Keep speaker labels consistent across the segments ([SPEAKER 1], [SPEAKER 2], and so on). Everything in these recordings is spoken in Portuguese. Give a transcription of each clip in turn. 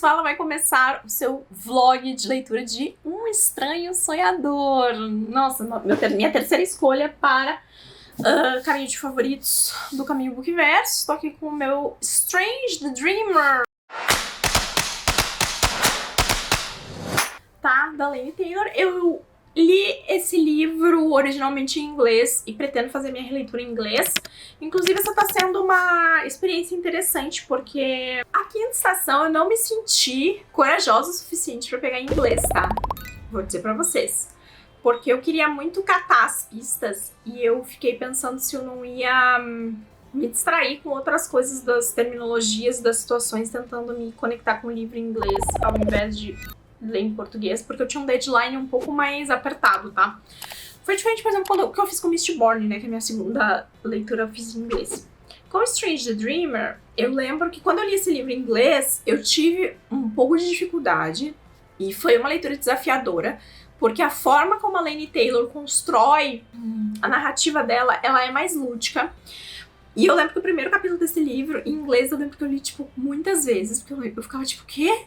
[SPEAKER 1] fala vai começar o seu vlog de leitura de Um Estranho Sonhador. Nossa, minha terceira escolha para caminho de favoritos do Caminho Bookverso. Estou aqui com o meu Strange the Dreamer, tá? Da Laini Taylor. Eu li esse livro originalmente em inglês e pretendo fazer minha releitura em inglês. Inclusive, essa tá sendo uma experiência interessante, porque a quinta estação eu não me senti corajosa o suficiente pra pegar em inglês, tá? Vou dizer pra vocês. Porque eu queria muito catar as pistas e eu fiquei pensando se eu não ia me distrair com outras coisas das terminologias, das situações, tentando me conectar com o livro em inglês ao invés de ler em português, porque eu tinha um deadline um pouco mais apertado, tá? Foi diferente, por exemplo, quando eu fiz com Mistborn, né, que é a minha segunda leitura eu fiz em inglês. Com Strange the Dreamer, eu lembro que quando eu li esse livro em inglês, eu tive um pouco de dificuldade, e foi uma leitura desafiadora, porque a forma como a Laini Taylor constrói a narrativa dela, ela é mais lúdica. E eu lembro que o primeiro capítulo desse livro, em inglês, eu lembro que eu li, tipo, muitas vezes, porque eu ficava tipo, o quê?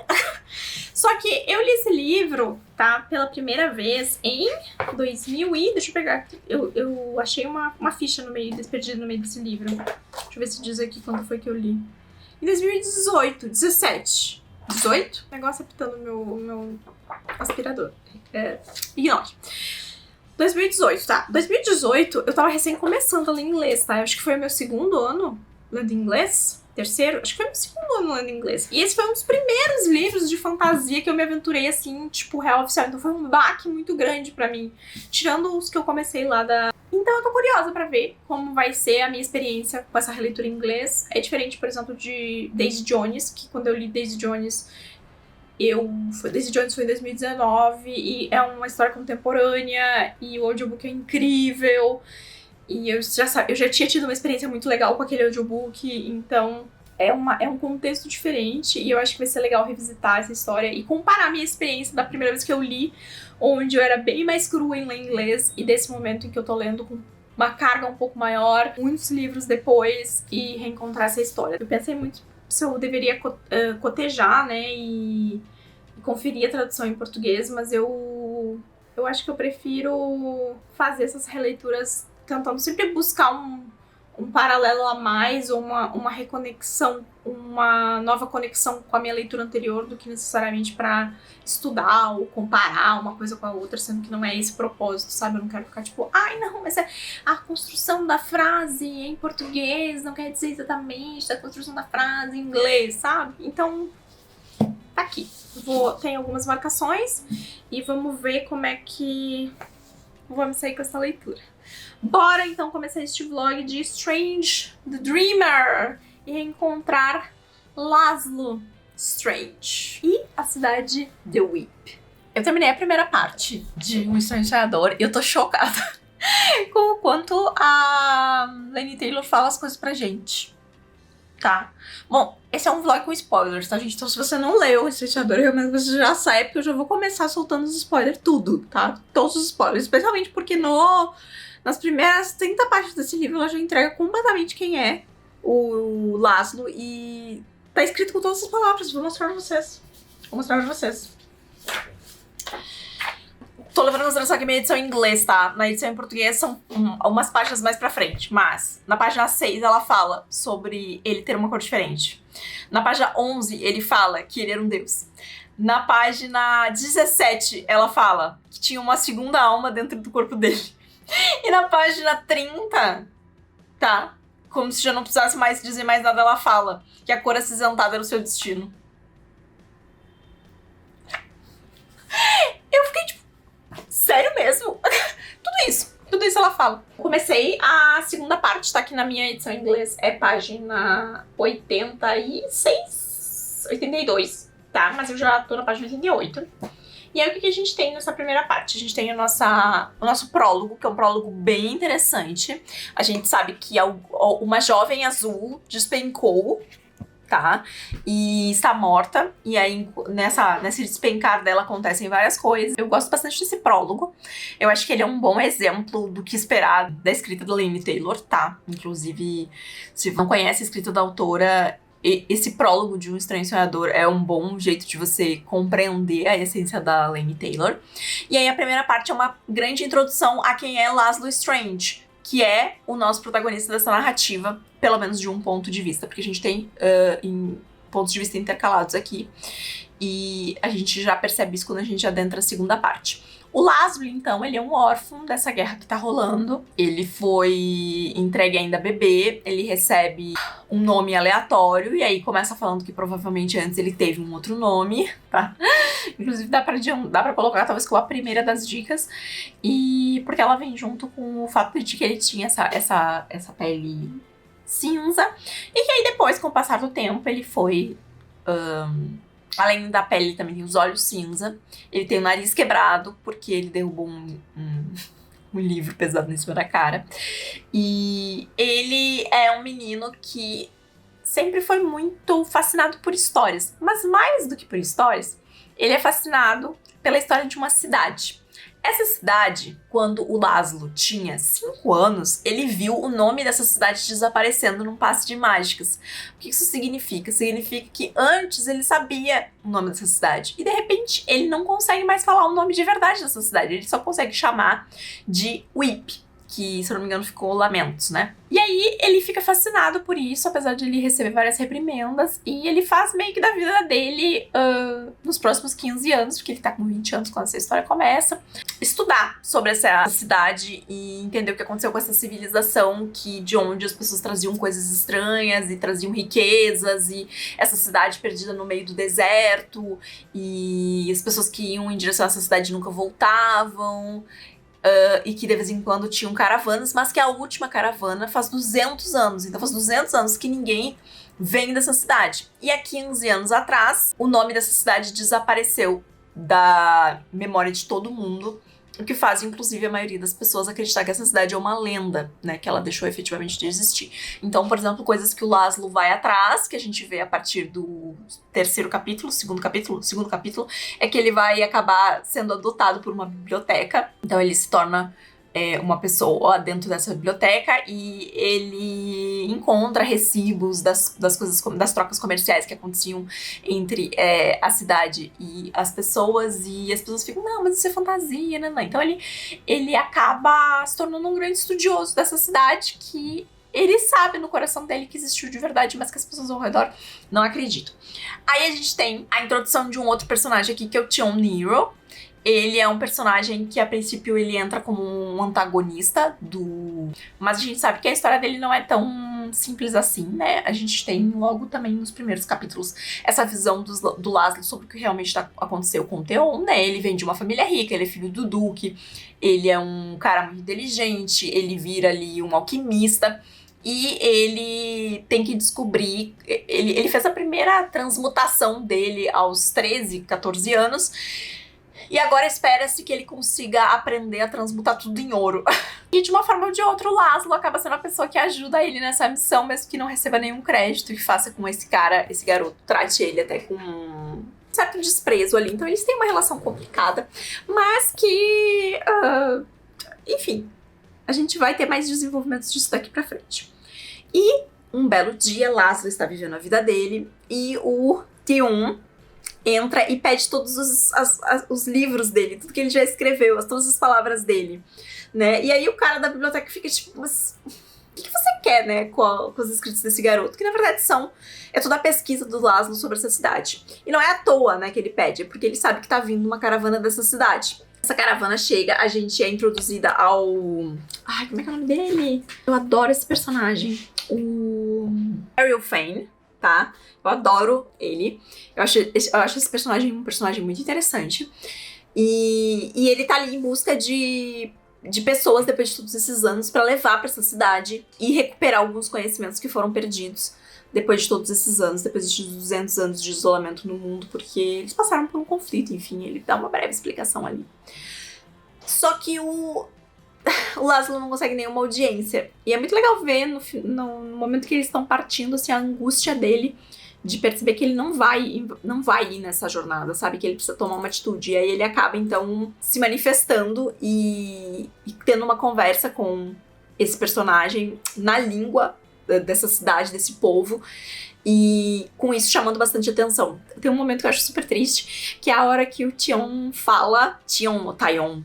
[SPEAKER 1] Só que eu li esse livro, tá, pela primeira vez em 2000 e... Deixa eu pegar aqui. Eu achei uma ficha no meio, perdida no meio desse livro. Deixa eu ver se diz aqui quando foi que eu li. Em 2018, 17. 18? Negócio apitando meu aspirador. Ignore. 2018, tá? 2018, eu tava recém começando a ler inglês, tá? Eu acho que foi o meu segundo ano lendo inglês. Terceiro? Acho que foi o meu segundo ano lendo inglês. E esse foi um dos primeiros livros de fantasia que eu me aventurei, assim, tipo, real oficial. Então foi um baque muito grande pra mim. Tirando os que eu comecei lá da... Então eu tô curiosa pra ver como vai ser a minha experiência com essa releitura em inglês. É diferente, por exemplo, de Daisy Jones, que quando eu li Daisy Jones... Daisy Jones foi em 2019 e é uma história contemporânea e o audiobook é incrível e eu já tinha tido uma experiência muito legal com aquele audiobook, então é um contexto diferente e eu acho que vai ser legal revisitar essa história e comparar a minha experiência da primeira vez que eu li, onde eu era bem mais crua em ler inglês, e desse momento em que eu tô lendo com uma carga um pouco maior, muitos livros depois, e reencontrar essa história. Eu pensei muito se eu deveria cotejar, né, e conferir a tradução em português, mas eu acho que eu prefiro fazer essas releituras tentando sempre buscar um paralelo a mais, ou uma reconexão, uma nova conexão com a minha leitura anterior, do que necessariamente para estudar ou comparar uma coisa com a outra, sendo que não é esse o propósito, sabe? Eu não quero ficar tipo, ai não, mas a construção da frase em português não quer dizer exatamente a construção da frase em inglês, sabe? Então, tá aqui. Tem algumas marcações e vamos ver como é que vamos sair com essa leitura. Bora então começar este vlog de Strange the Dreamer e reencontrar Laszlo Strange e a cidade de Weep. Eu terminei a primeira parte de Um Estranho Sonhador e eu tô chocada com o quanto a Laini Taylor fala as coisas pra gente. Tá? Bom, esse é um vlog com spoilers, tá, gente? Então se você não leu esse Sonhador, eu recomendo que você já saiba, porque eu já vou começar soltando os spoilers, tudo, tá? Todos os spoilers, especialmente porque nas primeiras 30 páginas desse livro ela já entrega completamente quem é o Laszlo e tá escrito com todas as palavras. Vou mostrar pra vocês. Tô levando em consideração aqui minha edição em inglês, tá? Na edição em português são umas páginas mais pra frente, mas na página 6 ela fala sobre ele ter uma cor diferente. Na página 11 ele fala que ele era um deus. Na página 17 ela fala que tinha uma segunda alma dentro do corpo dele. E na página 30, tá? Como se já não precisasse mais dizer mais nada, ela fala que a cor acinzentada era o seu destino. Eu fiquei tipo, sério mesmo? Tudo isso ela fala. Comecei a segunda parte, tá? Aqui na minha edição em inglês é página 86, 82, tá? Mas eu já tô na página 88. E aí o que a gente tem nessa primeira parte? A gente tem o nosso prólogo, que é um prólogo bem interessante. A gente sabe que uma jovem azul despencou, tá? E está morta. E aí, nesse despencar dela acontecem várias coisas. Eu gosto bastante desse prólogo. Eu acho que ele é um bom exemplo do que esperar da escrita da Laini Taylor, tá? Inclusive, se não conhece a escrita da autora, esse prólogo de Um Estranho Sonhador é um bom jeito de você compreender a essência da Laini Taylor. E aí a primeira parte é uma grande introdução a quem é Laszlo Strange, que é o nosso protagonista dessa narrativa, pelo menos de um ponto de vista, porque a gente tem pontos de vista intercalados aqui, e a gente já percebe isso quando a gente adentra a segunda parte. O Laszlo, então, ele é um órfão dessa guerra que tá rolando. Ele foi entregue ainda bebê, ele recebe um nome aleatório, e aí começa falando que provavelmente antes ele teve um outro nome, tá? Inclusive dá pra colocar talvez como a primeira das dicas, e porque ela vem junto com o fato de que ele tinha essa pele cinza, e que aí depois, com o passar do tempo, ele foi... além da pele, ele também tem os olhos cinza. Ele tem o nariz quebrado, porque ele derrubou um livro pesado em cima da cara. E ele é um menino que sempre foi muito fascinado por histórias. Mas mais do que por histórias, ele é fascinado pela história de uma cidade. Essa cidade, quando o Laszlo tinha 5 anos, ele viu o nome dessa cidade desaparecendo num passe de mágicas. O que isso significa? Significa que antes ele sabia o nome dessa cidade. E de repente ele não consegue mais falar o nome de verdade dessa cidade. Ele só consegue chamar de Weep, que, se eu não me engano, ficou Lamentos, né? E aí ele fica fascinado por isso, apesar de ele receber várias reprimendas, e ele faz meio que da vida dele, nos próximos 15 anos, porque ele tá com 20 anos quando essa história começa, estudar sobre essa cidade e entender o que aconteceu com essa civilização, de onde as pessoas traziam coisas estranhas e traziam riquezas, e essa cidade perdida no meio do deserto, e as pessoas que iam em direção a essa cidade nunca voltavam. E que de vez em quando tinham caravanas, mas que a última caravana faz 200 anos. Então faz 200 anos que ninguém vem dessa cidade. E há 15 anos atrás, o nome dessa cidade desapareceu da memória de todo mundo, o que faz, inclusive, a maioria das pessoas acreditar que essa cidade é uma lenda, né? Que ela deixou efetivamente de existir. Então, por exemplo, coisas que o Laszlo vai atrás, que a gente vê a partir do segundo capítulo, é que ele vai acabar sendo adotado por uma biblioteca. Então ele se torna uma pessoa dentro dessa biblioteca, e ele encontra recibos das coisas, das trocas comerciais que aconteciam entre a cidade e as pessoas, e as pessoas ficam, não, mas isso é fantasia, né? Então ele acaba se tornando um grande estudioso dessa cidade, que ele sabe no coração dele que existiu de verdade, mas que as pessoas ao redor não acreditam. Aí a gente tem a introdução de um outro personagem aqui, que é o Tion Nero. Ele é um personagem que, a princípio, ele entra como um antagonista mas a gente sabe que a história dele não é tão simples assim, né? A gente tem logo também nos primeiros capítulos essa visão do Laszlo sobre o que realmente aconteceu com o Theon, né? Ele vem de uma família rica, ele é filho do duque, ele é um cara muito inteligente, ele vira ali um alquimista. E ele tem que descobrir... Ele fez a primeira transmutação dele aos 13, 14 anos... E agora espera-se que ele consiga aprender a transmutar tudo em ouro. E de uma forma ou de outra, o Laszlo acaba sendo a pessoa que ajuda ele nessa missão, mesmo que não receba nenhum crédito, e faça com esse garoto, trate ele até com um certo desprezo ali. Então eles têm uma relação complicada, mas que... enfim, a gente vai ter mais desenvolvimentos disso daqui pra frente. E um belo dia, Laszlo está vivendo a vida dele, e o Theon entra e pede todos os livros dele, tudo que ele já escreveu, todas as palavras dele, né? E aí o cara da biblioteca fica tipo, mas o que você quer, né, com os escritos desse garoto? Que na verdade é toda a pesquisa do Laszlo sobre essa cidade. E não é à toa, né, que ele pede, é porque ele sabe que tá vindo uma caravana dessa cidade. Essa caravana chega, a gente é introduzida ao... Ai, como é que é o nome dele? Eu adoro esse personagem. O Ariel Fane, tá? Eu adoro ele. Eu acho esse personagem um personagem muito interessante. E ele tá ali em busca de pessoas, depois de todos esses anos, pra levar pra essa cidade e recuperar alguns conhecimentos que foram perdidos depois de todos esses anos, depois de 200 anos de isolamento no mundo, porque eles passaram por um conflito, enfim, ele dá uma breve explicação ali. Só que o Laszlo não consegue nenhuma audiência. E é muito legal ver no momento que eles estão partindo, assim, a angústia dele de perceber que ele não vai ir nessa jornada, sabe? Que ele precisa tomar uma atitude. E aí ele acaba, então, se manifestando e tendo uma conversa com esse personagem na língua dessa cidade, desse povo. E com isso chamando bastante atenção. Tem um momento que eu acho super triste, que é a hora que o Tion fala, Tion ou Taeyon,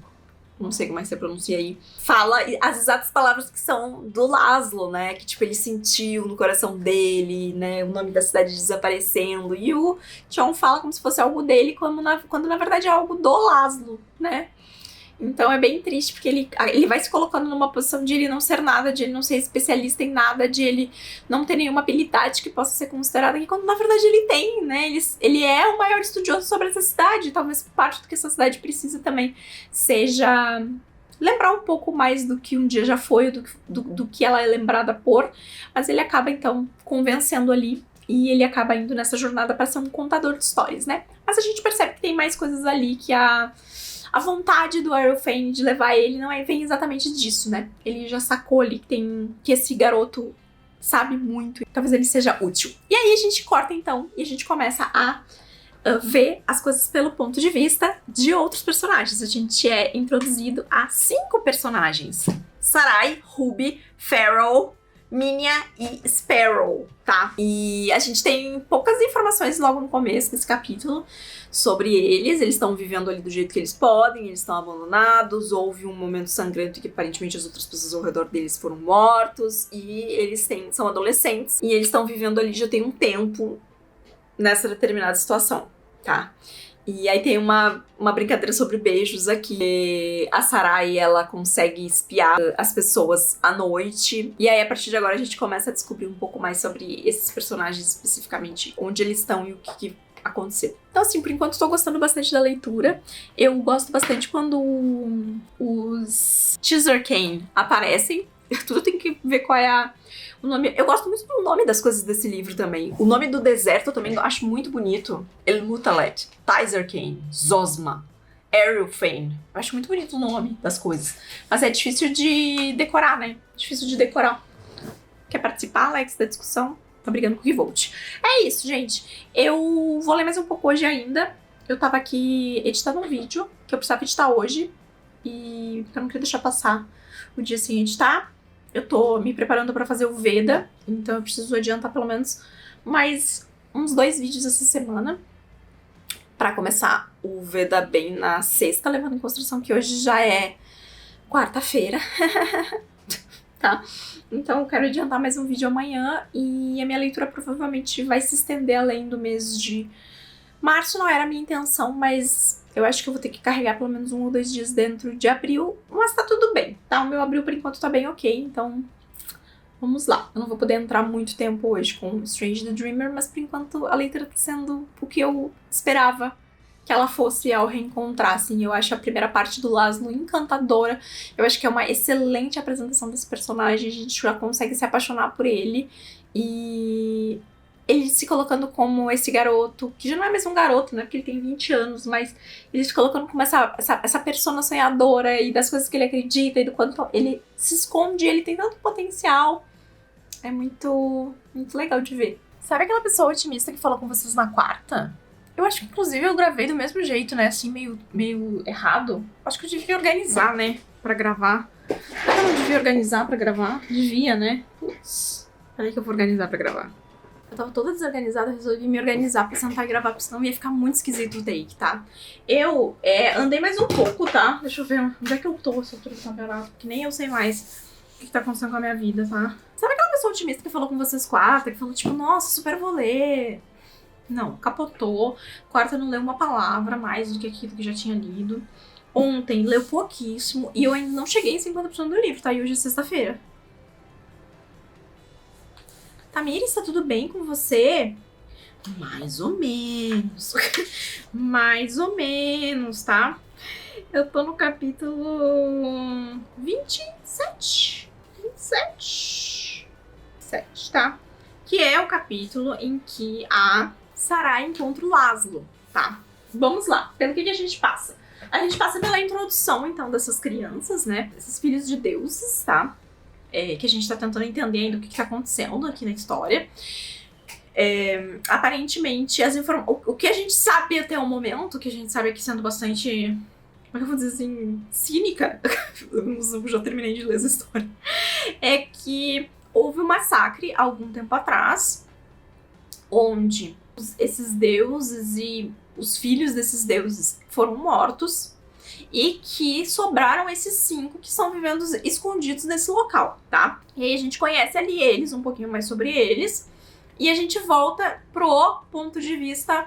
[SPEAKER 1] não sei como é que você pronuncia aí, fala as exatas palavras que são do Laszlo, né? Que, tipo, ele sentiu no coração dele, né? O nome da cidade desaparecendo. E o Tion fala como se fosse algo dele, quando na verdade é algo do Laszlo, né? Então é bem triste, porque ele vai se colocando numa posição de ele não ser nada, de ele não ser especialista em nada, de ele não ter nenhuma habilidade que possa ser considerada aqui, quando na verdade ele tem, né? Ele é o maior estudioso sobre essa cidade. Talvez parte do que essa cidade precisa também seja lembrar um pouco mais do que um dia já foi, do que ela é lembrada por, mas ele acaba então convencendo ali. E ele acaba indo nessa jornada para ser um contador de histórias, né? Mas a gente percebe que tem mais coisas ali, que a vontade do Arylfane de levar ele não vem exatamente disso, né? Ele já sacou ali que esse garoto sabe muito, e talvez ele seja útil. E aí a gente corta então, e a gente começa a ver as coisas pelo ponto de vista de outros personagens. A gente é introduzido a 5 personagens: Sarai, Ruby, Farrell, Minya e Sparrow, tá? E a gente tem poucas informações logo no começo desse capítulo sobre eles. Eles estão vivendo ali do jeito que eles podem, eles estão abandonados, houve um momento sangrento que aparentemente as outras pessoas ao redor deles foram mortos, e eles são adolescentes, e eles estão vivendo ali já tem um tempo nessa determinada situação, tá? E aí tem uma brincadeira sobre beijos aqui. A Sarai, ela consegue espiar as pessoas à noite. E aí, a partir de agora, a gente começa a descobrir um pouco mais sobre esses personagens especificamente, onde eles estão e o que aconteceu. Então, assim, por enquanto, estou gostando bastante da leitura. Eu gosto bastante quando os Teasercane aparecem. Tudo tem que ver qual é o nome. Eu gosto muito do nome das coisas desse livro também. O nome do deserto eu também acho muito bonito. El-Mutalet, Teasercane, Zosma, Arylfane. Eu acho muito bonito o nome das coisas. Mas é difícil de decorar, né? Difícil de decorar. Quer participar, Alex, da discussão? Tá brigando com o Revolt. É isso, gente. Eu vou ler mais um pouco hoje ainda. Eu tava aqui editando um vídeo que eu precisava editar hoje. E eu não queria deixar passar o dia sem editar. Eu tô me preparando pra fazer o Veda, então eu preciso adiantar pelo menos mais uns 2 vídeos essa semana pra começar o Veda bem na sexta, levando em consideração que hoje já é quarta-feira. Tá? Então eu quero adiantar mais um vídeo amanhã, e a minha leitura provavelmente vai se estender além do mês de março. Não era a minha intenção, mas eu acho que eu vou ter que carregar pelo menos 1 ou 2 dias dentro de abril, mas tá tudo bem, tá? O meu abril por enquanto tá bem ok, então vamos lá. Eu não vou poder entrar muito tempo hoje com Strange the Dreamer, mas por enquanto a leitura tá sendo o que eu esperava que ela fosse ao reencontrar, assim. Eu acho a primeira parte do Laszlo encantadora, eu acho que é uma excelente apresentação desse personagem, a gente já consegue se apaixonar por ele, e ele se colocando como esse garoto, que já não é mais um garoto, né, porque ele tem 20 anos, mas ele se colocando como essa persona sonhadora, e das coisas que ele acredita, e do quanto ele se esconde, ele tem tanto potencial. É muito, muito legal de ver. Sabe aquela pessoa otimista que falou com vocês na quarta? Eu acho que, inclusive, eu gravei do mesmo jeito, né, assim, meio errado. Acho que eu devia organizar, né, pra gravar. Será que eu não devia organizar pra gravar? Devia, né? Putz, peraí que eu vou organizar pra gravar. Eu tava toda desorganizada, resolvi me organizar pra sentar e gravar, porque senão ia ficar muito esquisito o take, tá? Eu andei mais um pouco, tá? Deixa eu ver onde é que eu tô, essa altura do campeonato, que nem eu sei mais o que tá acontecendo com a minha vida, tá? Sabe aquela pessoa otimista que falou com vocês quarta, que falou tipo, nossa, super vou ler? Não, capotou. Quarta não leu uma palavra mais do que aquilo que já tinha lido. Ontem leu pouquíssimo, e eu ainda não cheguei em 50% do livro, tá? E hoje é sexta-feira. Tamires, tá tudo bem com você? Mais ou menos. Mais ou menos, tá? Eu tô no capítulo 27. 27, tá? Que é o capítulo em que a Sarai encontra o Laszlo, tá? Vamos lá. Pelo que a gente passa? A gente passa pela introdução, então, dessas crianças, né? Esses filhos de deuses, tá? Que a gente tá tentando entender ainda o que tá acontecendo aqui na história. Aparentemente, o que a gente sabe até o momento, que a gente sabe aqui sendo bastante, como é que eu vou dizer assim, cínica, eu já terminei de ler essa história, é que houve um massacre há algum tempo atrás, onde esses deuses e os filhos desses deuses foram mortos e que sobraram esses 5 que estão vivendo escondidos nesse local, tá? E aí a gente conhece ali eles, um pouquinho mais sobre eles, e a gente volta pro ponto de vista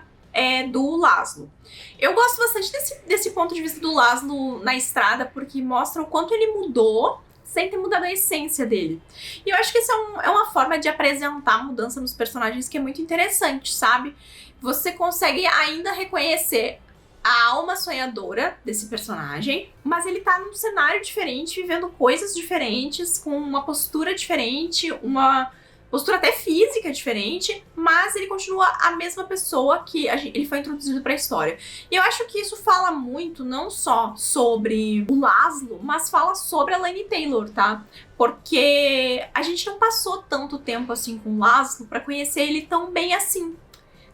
[SPEAKER 1] do Laszlo. Eu gosto bastante desse ponto de vista do Laszlo na estrada, porque mostra o quanto ele mudou sem ter mudado a essência dele. E eu acho que isso é uma forma de apresentar a mudança nos personagens que é muito interessante, sabe? Você consegue ainda reconhecer a alma sonhadora desse personagem, mas ele tá num cenário diferente, vivendo coisas diferentes, com uma postura diferente, uma postura até física diferente, mas ele continua a mesma pessoa que ele foi introduzido pra história. E eu acho que isso fala muito, não só sobre o Laszlo, mas fala sobre a Laini Taylor, tá? Porque a gente não passou tanto tempo assim com o Laszlo pra conhecer ele tão bem assim,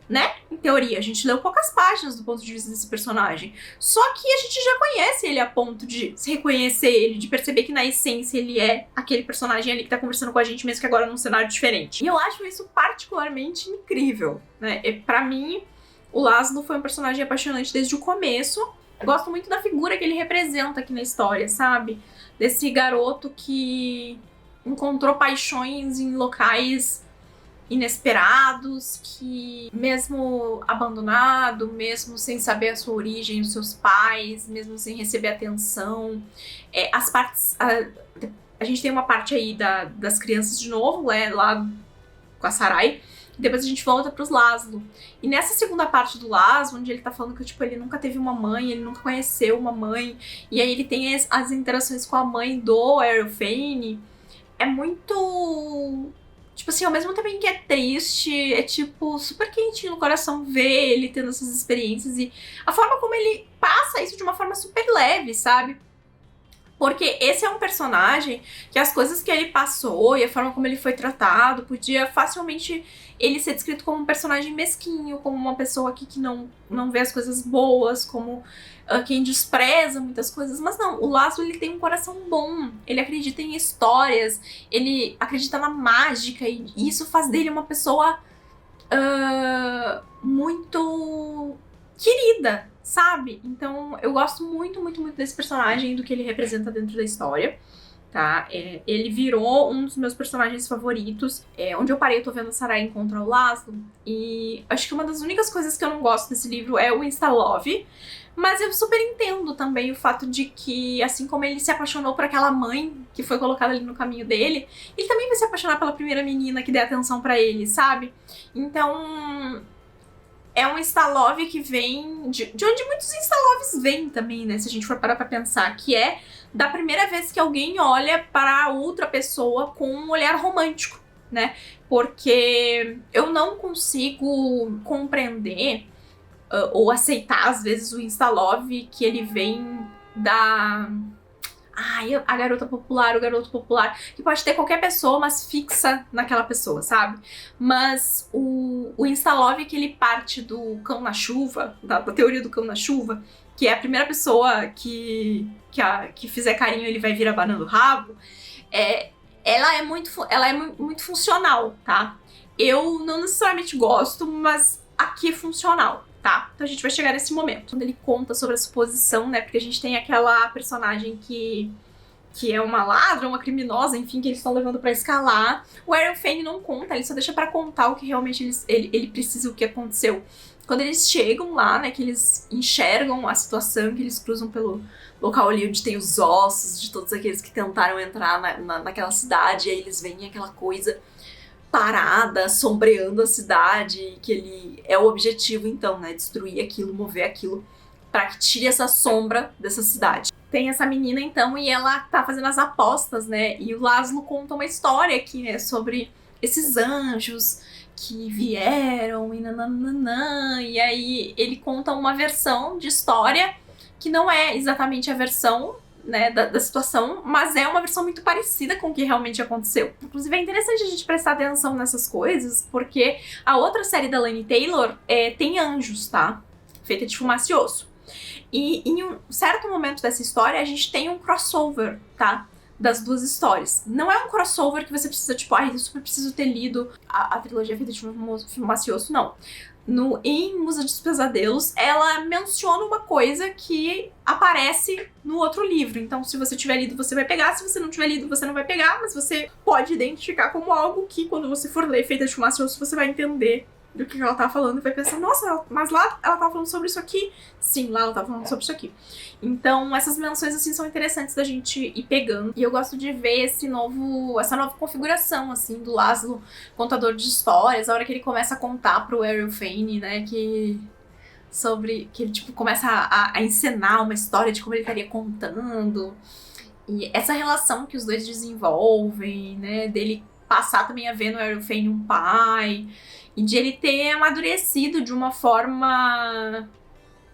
[SPEAKER 1] né? Em teoria, a gente leu poucas páginas do ponto de vista desse personagem. Só que a gente já conhece ele a ponto de reconhecer ele, de perceber que na essência ele é aquele personagem ali que tá conversando com a gente, mesmo que agora num cenário diferente. E eu acho isso particularmente incrível, né? Pra mim, o Laszlo foi um personagem apaixonante desde o começo. Eu gosto muito da figura que ele representa aqui na história, sabe? Desse garoto que encontrou paixões em locais inesperados, que mesmo abandonado, mesmo sem saber a sua origem, os seus pais, mesmo sem receber atenção, as partes... A gente tem uma parte aí das crianças de novo, lá com a Sarai, e depois a gente volta pros Laszlo. E nessa segunda parte do Laszlo, onde ele tá falando que tipo, ele nunca teve uma mãe, ele nunca conheceu uma mãe, e aí ele tem as interações com a mãe do Errol Fane, é muito... Tipo assim, ao mesmo tempo em que é triste, é tipo super quentinho no coração ver ele tendo essas experiências e a forma como ele passa isso de uma forma super leve, sabe? Porque esse é um personagem que as coisas que ele passou e a forma como ele foi tratado, podia facilmente ele ser descrito como um personagem mesquinho, como uma pessoa aqui que não vê as coisas boas, como quem despreza muitas coisas. Mas não, o Laszlo, ele tem um coração bom, ele acredita em histórias, ele acredita na mágica e isso faz dele uma pessoa muito querida, sabe? Então eu gosto muito, muito, muito desse personagem, do que ele representa dentro da história, tá? Ele virou um dos meus personagens favoritos. Onde eu parei, eu tô vendo a Sarai encontrar o Laszlo, e acho que uma das únicas coisas que eu não gosto desse livro é o Insta-Love, mas eu super entendo também o fato de que, assim como ele se apaixonou por aquela mãe que foi colocada ali no caminho dele, ele também vai se apaixonar pela primeira menina que dê atenção pra ele, sabe? Então... é um Insta-Love que vem de onde muitos Insta-Loves vêm também, né? Se a gente for parar pra pensar, que é da primeira vez que alguém olha para outra pessoa com um olhar romântico, né? Porque eu não consigo compreender ou aceitar, às vezes, o Insta-Love que ele vem da... a garota popular, o garoto popular, que pode ter qualquer pessoa, mas fixa naquela pessoa, sabe? Mas o Insta-Love que ele parte do cão na chuva, da teoria do cão na chuva, que é a primeira pessoa que fizer carinho ele vai vir abanando o rabo, ela é muito funcional, tá? Eu não necessariamente gosto, mas aqui é funcional, tá? Então a gente vai chegar nesse momento, quando ele conta sobre a suposição, né? Porque a gente tem aquela personagem que é uma ladra, uma criminosa, enfim, que eles estão levando pra escalar. O Errol Fane não conta, ele só deixa pra contar o que realmente ele precisa, o que aconteceu. Quando eles chegam lá, né, que eles enxergam a situação, que eles cruzam pelo local ali onde tem os ossos de todos aqueles que tentaram entrar naquela cidade, e aí eles veem aquela coisa parada, sombreando a cidade, que ele é o objetivo então, né, destruir aquilo, mover aquilo, pra que tire essa sombra dessa cidade. Tem essa menina então, e ela tá fazendo as apostas, né, e o Laszlo conta uma história aqui, né, sobre esses anjos que vieram e nananana, e aí ele conta uma versão de história que não é exatamente a versão, né, da situação, mas é uma versão muito parecida com o que realmente aconteceu. Inclusive é interessante a gente prestar atenção nessas coisas, porque a outra série da Laini Taylor tem anjos, tá? Feita de fumaça e osso. E em um certo momento dessa história a gente tem um crossover, tá? das duas histórias. Não é um crossover que você precisa, tipo, ai, eu super preciso ter lido a trilogia Vida de um Filme Macioso, não. Em Musa dos Pesadelos, ela menciona uma coisa que aparece no outro livro. Então, se você tiver lido, você vai pegar. Se você não tiver lido, você não vai pegar. Mas você pode identificar como algo que, quando você for ler Feita de Fumaça, você vai entender do que ela tava falando e vai pensar, nossa, mas lá ela tava falando sobre isso aqui? Sim, lá ela tava falando sobre isso aqui. Então, essas menções, assim, são interessantes da gente ir pegando. E eu gosto de ver essa nova configuração, assim, do Laszlo, contador de histórias. A hora que ele começa a contar pro Errol Fane, né, que ele, tipo, começa a encenar uma história de como ele estaria contando. E essa relação que os dois desenvolvem, né, dele passar também a ver no Errol Fane um pai, e de ele ter amadurecido de uma forma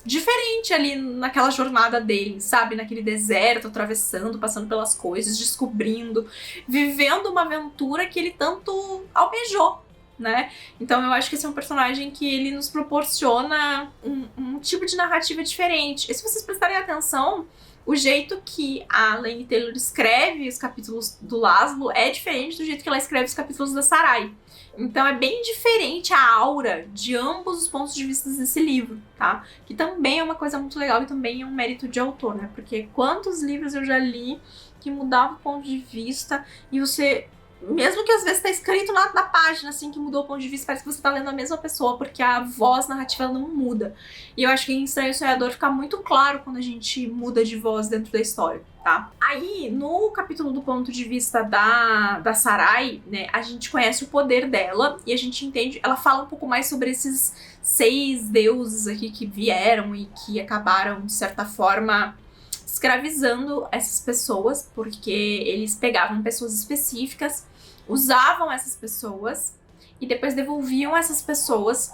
[SPEAKER 1] diferente ali naquela jornada dele, sabe? Naquele deserto, atravessando, passando pelas coisas, descobrindo, vivendo uma aventura que ele tanto almejou, né? Então eu acho que esse é um personagem que ele nos proporciona um tipo de narrativa diferente. E se vocês prestarem atenção, o jeito que a Laini Taylor escreve os capítulos do Laszlo é diferente do jeito que ela escreve os capítulos da Sarai. Então é bem diferente a aura de ambos os pontos de vista desse livro, tá? Que também é uma coisa muito legal e também é um mérito de autor, né? Porque quantos livros eu já li que mudava o ponto de vista e você... Mesmo que às vezes tá escrito na página, assim, que mudou o ponto de vista, parece que você tá lendo a mesma pessoa, porque a voz narrativa ela não muda. E eu acho que em Estranho Sonhador fica muito claro quando a gente muda de voz dentro da história, tá? Aí, no capítulo do ponto de vista da Sarai, né, a gente conhece o poder dela e a gente entende, ela fala um pouco mais sobre esses 6 deuses aqui que vieram e que acabaram, de certa forma, escravizando essas pessoas, porque eles pegavam pessoas específicas, usavam essas pessoas e depois devolviam essas pessoas,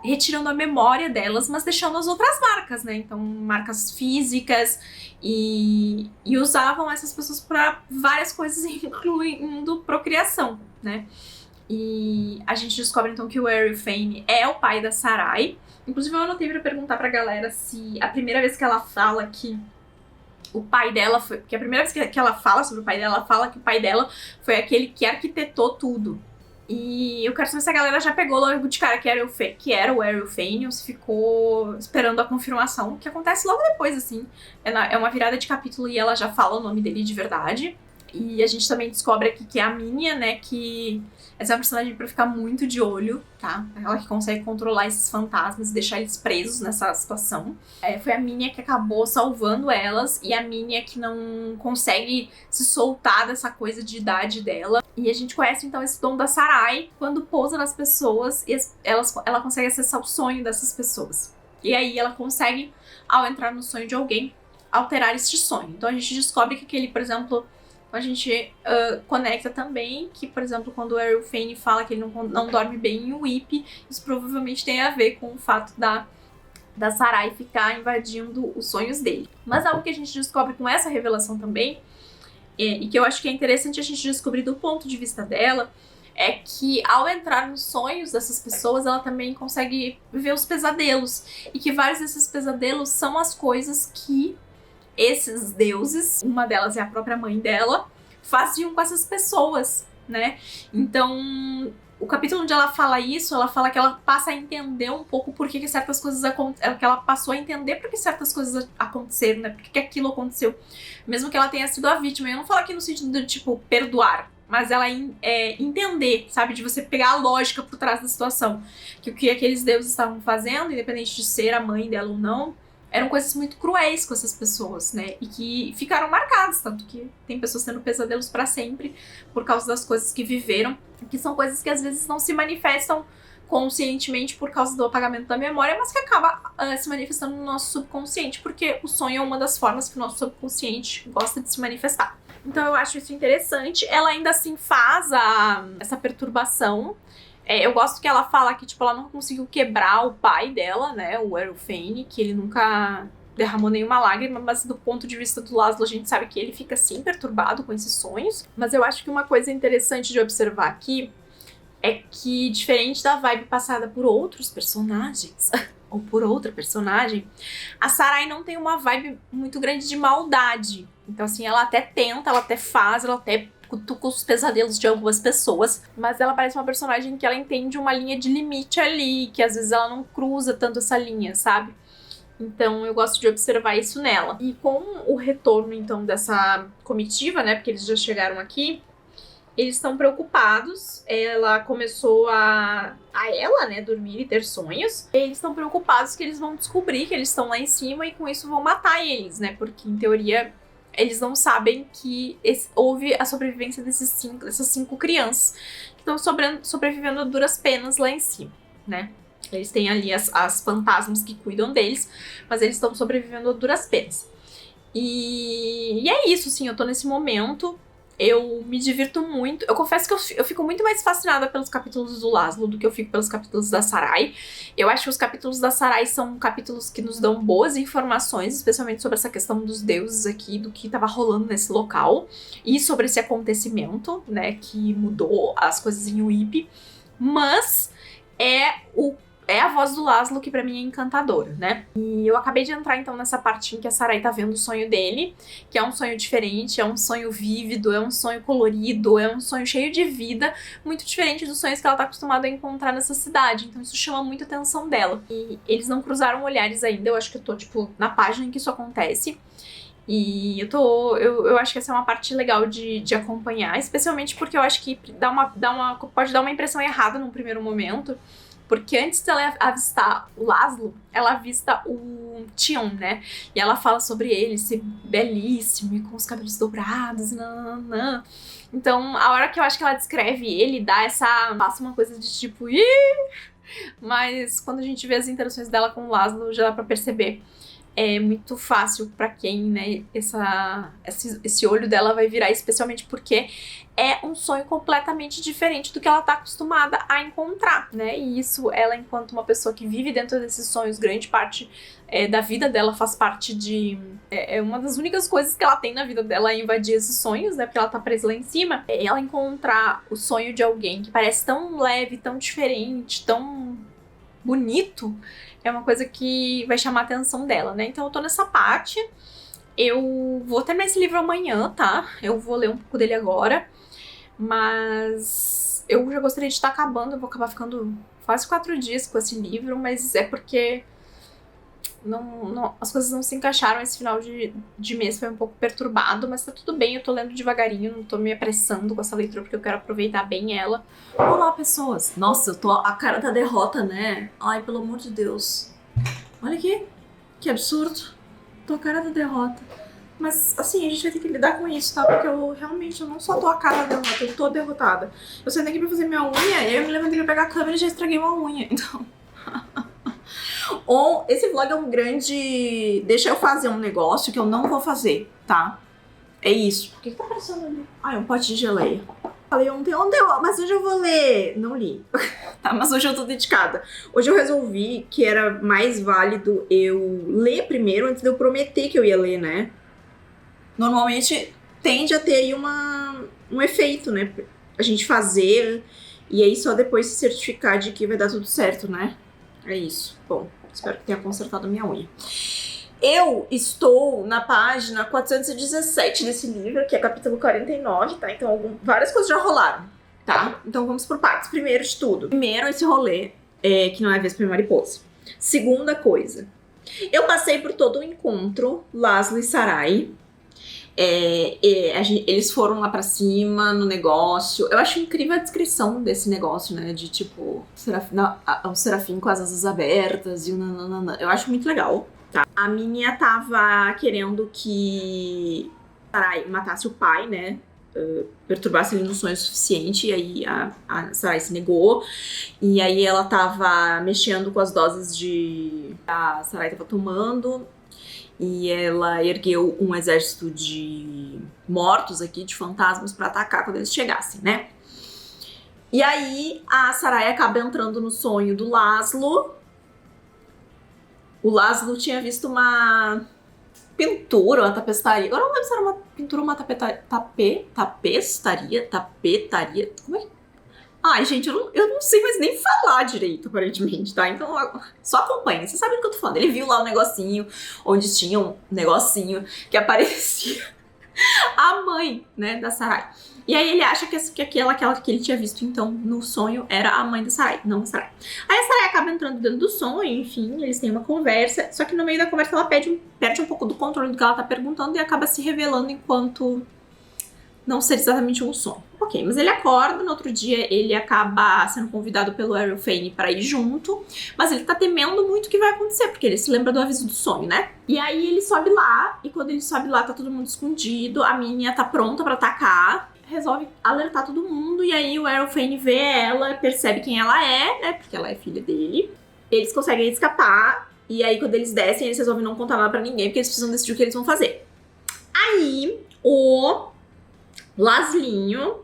[SPEAKER 1] retirando a memória delas, mas deixando as outras marcas, né? Então, marcas físicas e usavam essas pessoas para várias coisas, incluindo procriação, né? E a gente descobre então que o Errol Fane é o pai da Sarai. Inclusive, eu anotei pra perguntar pra galera se a primeira vez que ela fala que o pai dela foi... Porque a primeira vez que ela fala sobre o pai dela, ela fala que o pai dela foi aquele que arquitetou tudo. E eu quero saber se a galera já pegou logo de cara que era o Errol Fane, ou se ficou esperando a confirmação, que acontece logo depois, assim. É uma virada de capítulo e ela já fala o nome dele de verdade. E a gente também descobre aqui que é a Minya, né, que essa é uma personagem pra ficar muito de olho, tá? Ela que consegue controlar esses fantasmas e deixar eles presos nessa situação. Foi a Minya que acabou salvando elas e a Minya que não consegue se soltar dessa coisa de idade dela. E a gente conhece então esse dom da Sarai quando pousa nas pessoas e ela consegue acessar o sonho dessas pessoas. E aí ela consegue, ao entrar no sonho de alguém, alterar este sonho. Então a gente descobre que aquele, por exemplo... A gente conecta também que, por exemplo, quando o Errol Fane fala que ele não dorme bem em Whip, isso provavelmente tem a ver com o fato da Sarai ficar invadindo os sonhos dele. Mas algo que a gente descobre com essa revelação também, e que eu acho que é interessante a gente descobrir do ponto de vista dela, é que ao entrar nos sonhos dessas pessoas, ela também consegue ver os pesadelos. E que vários desses pesadelos são as coisas que esses deuses, uma delas é a própria mãe dela, faziam com essas pessoas, né? Então, o capítulo onde ela fala isso, ela fala que ela passa a entender um pouco por que certas coisas aconteceram, que ela passou a entender por que certas coisas aconteceram, né? Por que aquilo aconteceu. Mesmo que ela tenha sido a vítima. Eu não falo aqui no sentido de, tipo, perdoar, mas ela entender, sabe? De você pegar a lógica por trás da situação. Que o que aqueles deuses estavam fazendo, independente de ser a mãe dela ou não, eram coisas muito cruéis com essas pessoas, né? E que ficaram marcadas, tanto que tem pessoas tendo pesadelos pra sempre por causa das coisas que viveram, que são coisas que às vezes não se manifestam conscientemente por causa do apagamento da memória, mas que acaba se manifestando no nosso subconsciente, porque o sonho é uma das formas que o nosso subconsciente gosta de se manifestar. Então eu acho isso interessante. Ela ainda assim faz essa perturbação. Eu gosto que ela fala que, tipo, ela não conseguiu quebrar o pai dela, né, o Errol Fane, que ele nunca derramou nenhuma lágrima, mas do ponto de vista do Laszlo, a gente sabe que ele fica, sim, perturbado com esses sonhos. Mas eu acho que uma coisa interessante de observar aqui é que, diferente da vibe passada por outros personagens, ou por outra personagem, a Sarai não tem uma vibe muito grande de maldade. Então, assim, ela até tenta, ela até faz, ela até cutuca os pesadelos de algumas pessoas, mas ela parece uma personagem que ela entende uma linha de limite ali, que às vezes ela não cruza tanto essa linha, sabe? Então eu gosto de observar isso nela. E com o retorno, então, dessa comitiva, né, porque eles já chegaram aqui, eles estão preocupados. Ela começou ela, né, dormir e ter sonhos. Eles estão preocupados que eles vão descobrir que eles estão lá em cima e com isso vão matar eles, né, porque em teoria eles não sabem que houve a sobrevivência dessas 5 crianças que estão sobrevivendo a duras penas lá em cima, né. Eles têm ali as fantasmas que cuidam deles, mas eles estão sobrevivendo a duras penas. E é isso, sim, eu tô nesse momento. Eu me divirto muito. Eu confesso que eu fico muito mais fascinada pelos capítulos do Laszlo do que eu fico pelos capítulos da Sarai. Eu acho que os capítulos da Sarai são capítulos que nos dão boas informações, especialmente sobre essa questão dos deuses aqui, do que tava rolando nesse local, e sobre esse acontecimento, né, que mudou as coisas em Whip. Mas é a voz do Laszlo que pra mim é encantadora, né? E eu acabei de entrar então nessa parte em que a Sarai tá vendo o sonho dele, que é um sonho diferente, é um sonho vívido, é um sonho colorido, é um sonho cheio de vida, muito diferente dos sonhos que ela tá acostumada a encontrar nessa cidade. Então isso chama muito a atenção dela. E eles não cruzaram olhares ainda, eu acho que eu tô, tipo, na página em que isso acontece. E eu acho que essa é uma parte legal de acompanhar, especialmente porque eu acho que pode dar uma impressão errada num primeiro momento. Porque antes dela avistar o Laszlo, ela avista o Tion, né? E ela fala sobre ele ser belíssimo e com os cabelos dobrados, nananã. Então, a hora que eu acho que ela descreve ele, passa uma coisa de tipo, ih! Mas quando a gente vê as interações dela com o Laszlo, já dá pra perceber. É muito fácil pra quem, né, esse olho dela vai virar, especialmente porque é um sonho completamente diferente do que ela tá acostumada a encontrar, né, e isso, ela enquanto uma pessoa que vive dentro desses sonhos, grande parte da vida dela faz parte de... É uma das únicas coisas que ela tem na vida dela é invadir esses sonhos, né, porque ela tá presa lá em cima. Ela encontrar o sonho de alguém que parece tão leve, tão diferente, tão bonito, é uma coisa que vai chamar a atenção dela, né? Então eu tô nessa parte. Eu vou terminar esse livro amanhã, tá? Eu vou ler um pouco dele agora. Mas eu já gostaria de estar acabando. Eu vou acabar ficando quase 4 dias com esse livro, mas é porque as coisas não se encaixaram. Esse final de mês foi um pouco perturbado, mas tá tudo bem, eu tô lendo devagarinho, não tô me apressando com essa leitura porque eu quero aproveitar bem ela. Olá, pessoas! Nossa, eu tô a cara da derrota, né? Ai, pelo amor de Deus. Olha aqui, que absurdo. Tô a cara da derrota. Mas, assim, a gente vai ter que lidar com isso, tá? Porque eu não só tô a cara da derrota, eu tô derrotada. Eu saí daqui pra fazer minha unha, e aí eu me levantei pra pegar a câmera e já estraguei uma unha, então... Esse vlog é um grande... Deixa eu fazer um negócio que eu não vou fazer, tá? É isso. O que tá aparecendo ali? Ah, é um pote de geleia. Falei ontem, mas hoje eu vou ler. Não li. Tá, mas hoje eu tô dedicada. Hoje eu resolvi que era mais válido eu ler primeiro antes de eu prometer que eu ia ler, né? Normalmente tende a ter aí um efeito, né? A gente fazer e aí só depois se certificar de que vai dar tudo certo, né? É isso. Bom, espero que tenha consertado a minha unha. Eu estou na página 417 desse livro, que é capítulo 49, tá? Então, várias coisas já rolaram, tá? Então, vamos por partes. Primeiro de tudo. Primeiro, esse rolê, que não é Vespa e Mariposa. Segunda coisa. Eu passei por todo o encontro, Laszlo e Sarai. Eles foram lá pra cima no negócio. Eu acho incrível a descrição desse negócio, né? De tipo, o serafim com as asas abertas e o nananana. Eu acho muito legal, tá? A menina tava querendo que Sarai matasse o pai, né? Perturbasse ele no sonho o suficiente. E aí a Sarai se negou. E aí ela tava mexendo com as doses que a Sarai tava tomando. E ela ergueu um exército de mortos aqui, de fantasmas, pra atacar quando eles chegassem, né? E aí a Sarai acaba entrando no sonho do Laszlo. O Laszlo tinha visto uma pintura, uma tapestaria. Agora eu não lembro se era uma pintura ou uma tapetaria. Como é?
[SPEAKER 2] Ai, gente, eu não sei mais nem falar direito, aparentemente, tá? Então, só acompanha. Você sabe do que eu tô falando. Ele viu lá o negocinho, onde tinha um negocinho que aparecia a mãe, né, da Sarai. E aí ele acha que aquela que ele tinha visto, então, no sonho, era a mãe da Sarai, não a Sarai. Aí a Sarai acaba entrando dentro do sonho, enfim, eles têm uma conversa, só que no meio da conversa ela perde um pouco do controle do que ela tá perguntando e acaba se revelando enquanto não ser exatamente um sonho. Ok, mas ele acorda, no outro dia ele acaba sendo convidado pelo Ariel Fane pra ir junto, mas ele tá temendo muito o que vai acontecer, porque ele se lembra do aviso do sonho, né? E aí ele sobe lá, e quando ele sobe lá tá todo mundo escondido, a menina tá pronta pra atacar, resolve alertar todo mundo, e aí o Ariel Fane vê ela, percebe quem ela é, né, porque ela é filha dele. Eles conseguem escapar, e aí quando eles descem, eles resolvem não contar nada pra ninguém, porque eles precisam decidir o que eles vão fazer. Aí, o Laslinho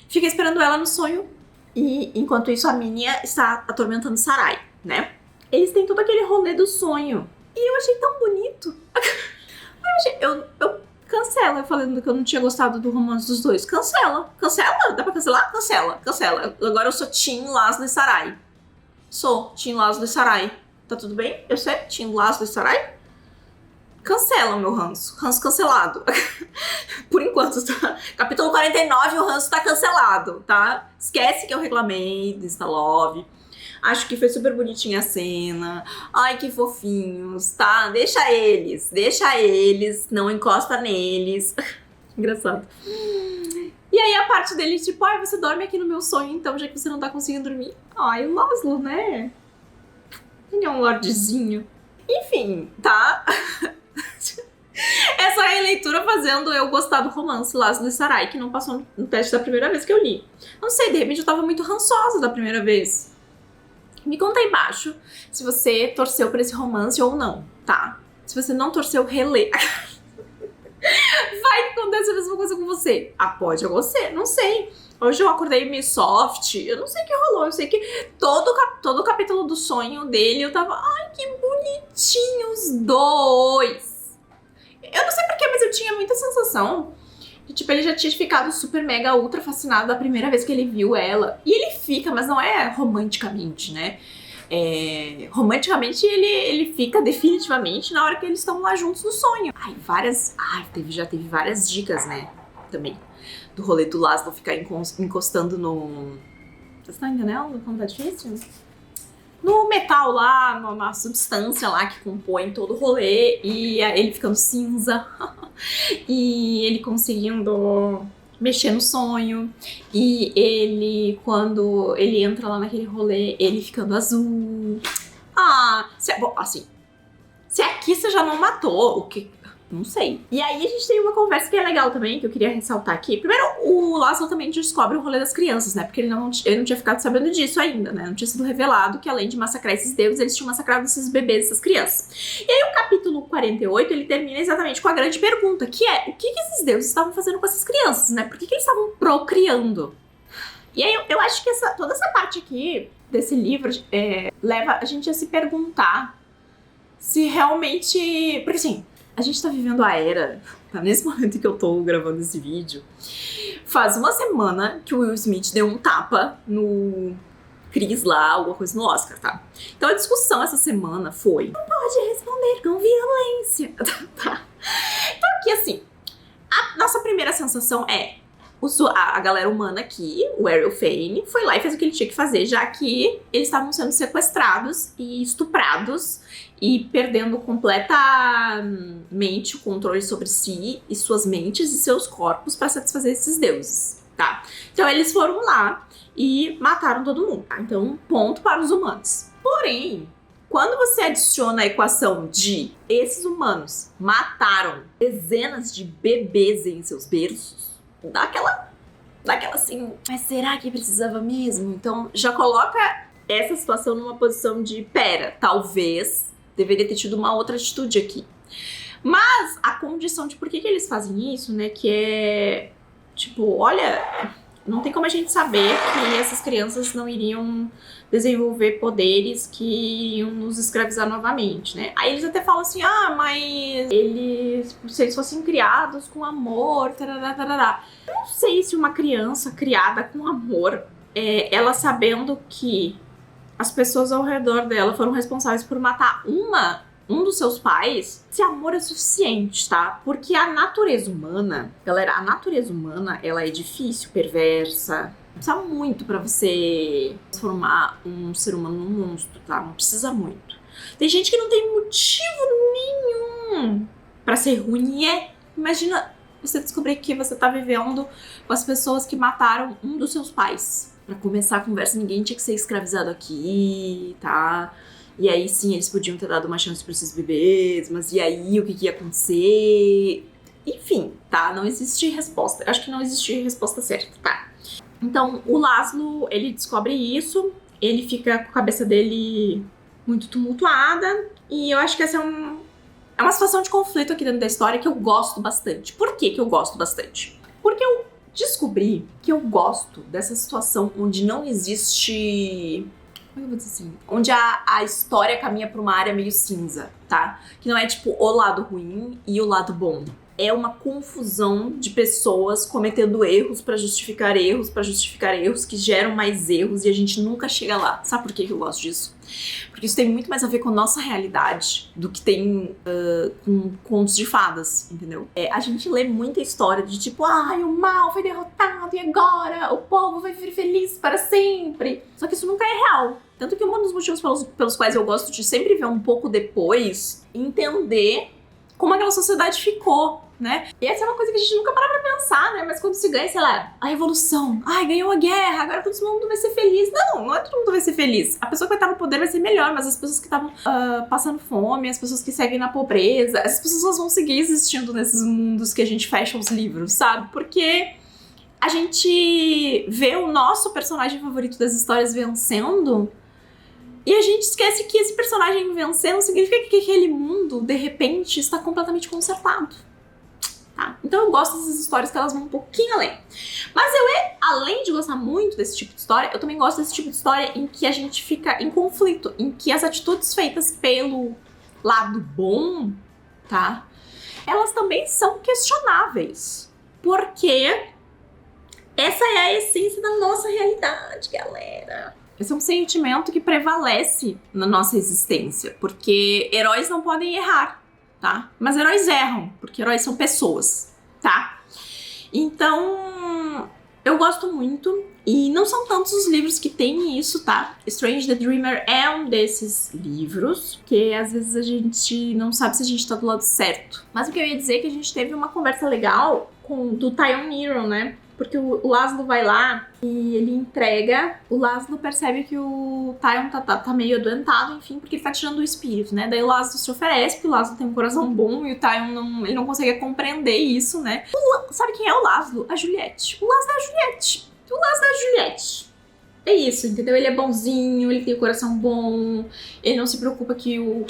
[SPEAKER 2] fica esperando ela no sonho e enquanto isso a Minia está atormentando Sarai, né? Eles têm todo aquele rolê do sonho e eu achei tão bonito. Eu cancela falando que eu não tinha gostado do romance dos dois. Cancela. Dá pra cancelar? Cancela. Agora eu sou Team Laszlo e Sarai. Sou Team Laszlo e Sarai. Tá tudo bem? Eu sei Team Laszlo e Sarai? Cancela meu ranço. Ranço cancelado. Por enquanto, tá? Capítulo 49, o ranço tá cancelado, tá? Esquece que eu reclamei do Insta-Love. Acho que foi super bonitinha a cena. Ai, que fofinhos, tá? Deixa eles. Não encosta neles. Engraçado. E aí a parte dele, tipo, ai, você dorme aqui no meu sonho, então, já que você não tá conseguindo dormir. Ai, o Laszlo, né? Ele é um lordzinho. Enfim, tá? Essa releitura fazendo eu gostar do romance Laszlo e Sarai, que não passou no teste da primeira vez que eu li. Não sei, de repente eu tava muito rançosa da primeira vez. Me conta aí embaixo se você torceu por esse romance ou não, tá? Se você não torceu, relê. Vai que acontece a mesma coisa com você. Ah, pode acontecer, não sei. Hoje eu acordei meio soft, eu não sei o que rolou, eu sei que todo o capítulo do sonho dele eu tava, ai, que bonitinhos os dois. Eu não sei porquê, mas eu tinha muita sensação de, tipo, ele já tinha ficado super mega ultra fascinado da primeira vez que ele viu ela. E ele fica, mas não é romanticamente, né? Romanticamente ele fica definitivamente na hora que eles estão lá juntos no sonho. Já teve várias dicas, né? Também. Do rolê do Laszlo ficar encostando no... Vocês estão entendendo como tá difícil? No metal lá, numa substância lá que compõe todo o rolê, e ele ficando cinza, e ele conseguindo mexer no sonho, e ele, quando ele entra lá naquele rolê, ele ficando azul. Bom, assim, se aqui você já não matou, o que... Não sei. E aí a gente tem uma conversa que é legal também, que eu queria ressaltar aqui. Primeiro, o Laszlo também descobre o rolê das crianças, né? Porque ele não tinha ficado sabendo disso ainda, né? Não tinha sido revelado que além de massacrar esses deuses, eles tinham massacrado esses bebês, essas crianças. E aí o capítulo 48, ele termina exatamente com a grande pergunta, que é, o que esses deuses estavam fazendo com essas crianças, né? Por que eles estavam procriando? E aí eu acho que toda essa parte aqui desse livro leva a gente a se perguntar se realmente... Porque assim... A gente tá vivendo a era, tá? Nesse momento em que eu tô gravando esse vídeo, faz uma semana que o Will Smith deu um tapa no Chris lá, alguma coisa no Oscar, tá? Então a discussão essa semana foi: não pode responder com violência, tá? Então aqui, assim, a nossa primeira sensação é... A galera humana aqui, o Ariel Fane, foi lá e fez o que ele tinha que fazer, já que eles estavam sendo sequestrados e estuprados e perdendo completamente o controle sobre si e suas mentes e seus corpos para satisfazer esses deuses, tá? Então eles foram lá e mataram todo mundo, tá? Então, ponto para os humanos. Porém, quando você adiciona a equação de esses humanos mataram dezenas de bebês em seus berços, dá aquela assim, mas será que precisava mesmo? Então já coloca essa situação numa posição de, pera, talvez deveria ter tido uma outra atitude aqui. Mas a condição de por que eles fazem isso, né, que é, tipo, olha, não tem como a gente saber que essas crianças não iriam desenvolver poderes que iriam nos escravizar novamente, né? Aí eles até falam assim, mas se eles fossem criados com amor, tarará, tarará. Eu não sei se uma criança criada com amor
[SPEAKER 1] ela sabendo que as pessoas ao redor dela foram responsáveis por matar um dos seus pais, esse amor é suficiente, tá? Porque a natureza humana, galera, ela é difícil, perversa. Precisa muito pra você transformar um ser humano num monstro, tá? Não precisa muito. Tem gente que não tem motivo nenhum pra ser ruim. Imagina você descobrir que você tá vivendo com as pessoas que mataram um dos seus pais. Pra começar a conversa, ninguém tinha que ser escravizado aqui, tá? E aí sim, eles podiam ter dado uma chance pra esses bebês, mas e aí, o que ia acontecer? Enfim, tá? Não existe resposta. Acho que não existe resposta certa, tá? Então, o Laszlo, ele descobre isso, ele fica com a cabeça dele muito tumultuada, e eu acho que essa é uma situação de conflito aqui dentro da história que eu gosto bastante. Por que eu gosto bastante? Porque eu descobri que eu gosto dessa situação onde não existe... Como eu vou dizer assim? Onde a história caminha pra uma área meio cinza, tá? Que não é tipo o lado ruim e o lado bom. É uma confusão de pessoas cometendo erros pra justificar erros que geram mais erros e a gente nunca chega lá. Sabe por que eu gosto disso? Porque isso tem muito mais a ver com a nossa realidade do que tem com contos de fadas, entendeu? A gente lê muita história de tipo, ai, o mal foi derrotado e agora o povo vai viver feliz para sempre. Só que isso nunca é real. Tanto que um dos motivos pelos quais eu gosto de sempre ver um pouco depois, entender como aquela sociedade ficou, né? E essa é uma coisa que a gente nunca para pra pensar, né? Mas quando se ganha, sei lá, a revolução, ai, ganhou a guerra, agora todo mundo vai ser feliz. Não é todo mundo vai ser feliz. A pessoa que vai estar no poder vai ser melhor, mas as pessoas que estavam passando fome, as pessoas que seguem na pobreza, essas pessoas vão seguir existindo nesses mundos que a gente fecha os livros, sabe? Porque a gente vê o nosso personagem favorito das histórias vencendo e a gente esquece que esse personagem vencendo significa que aquele mundo, de repente, está completamente consertado. Tá? Então eu gosto dessas histórias que elas vão um pouquinho além. Mas além de gostar muito desse tipo de história, eu também gosto desse tipo de história em que a gente fica em conflito, em que as atitudes feitas pelo lado bom, tá? Elas também são questionáveis. Porque essa é a essência da nossa realidade, galera. Esse é um sentimento que prevalece na nossa existência, porque heróis não podem errar, tá? Mas heróis erram, porque heróis são pessoas, tá? Então, eu gosto muito, e não são tantos os livros que têm isso, tá? Strange the Dreamer é um desses livros, que às vezes a gente não sabe se a gente tá do lado certo. Mas o que eu ia dizer é que a gente teve uma conversa legal do Tyone Nero, né? Porque o Laszlo vai lá e ele entrega. O Laszlo percebe que o Tyone tá meio adoentado, enfim, porque ele tá tirando o espírito, né? Daí o Laszlo se oferece, porque o Laszlo tem um coração bom e o Tyone ele não consegue compreender isso, né? Sabe quem é o Laszlo? A Juliette. O Laszlo é a Juliette. O Laszlo é a Juliette. É isso, entendeu? Ele é bonzinho, ele tem o coração bom, ele não se preocupa que o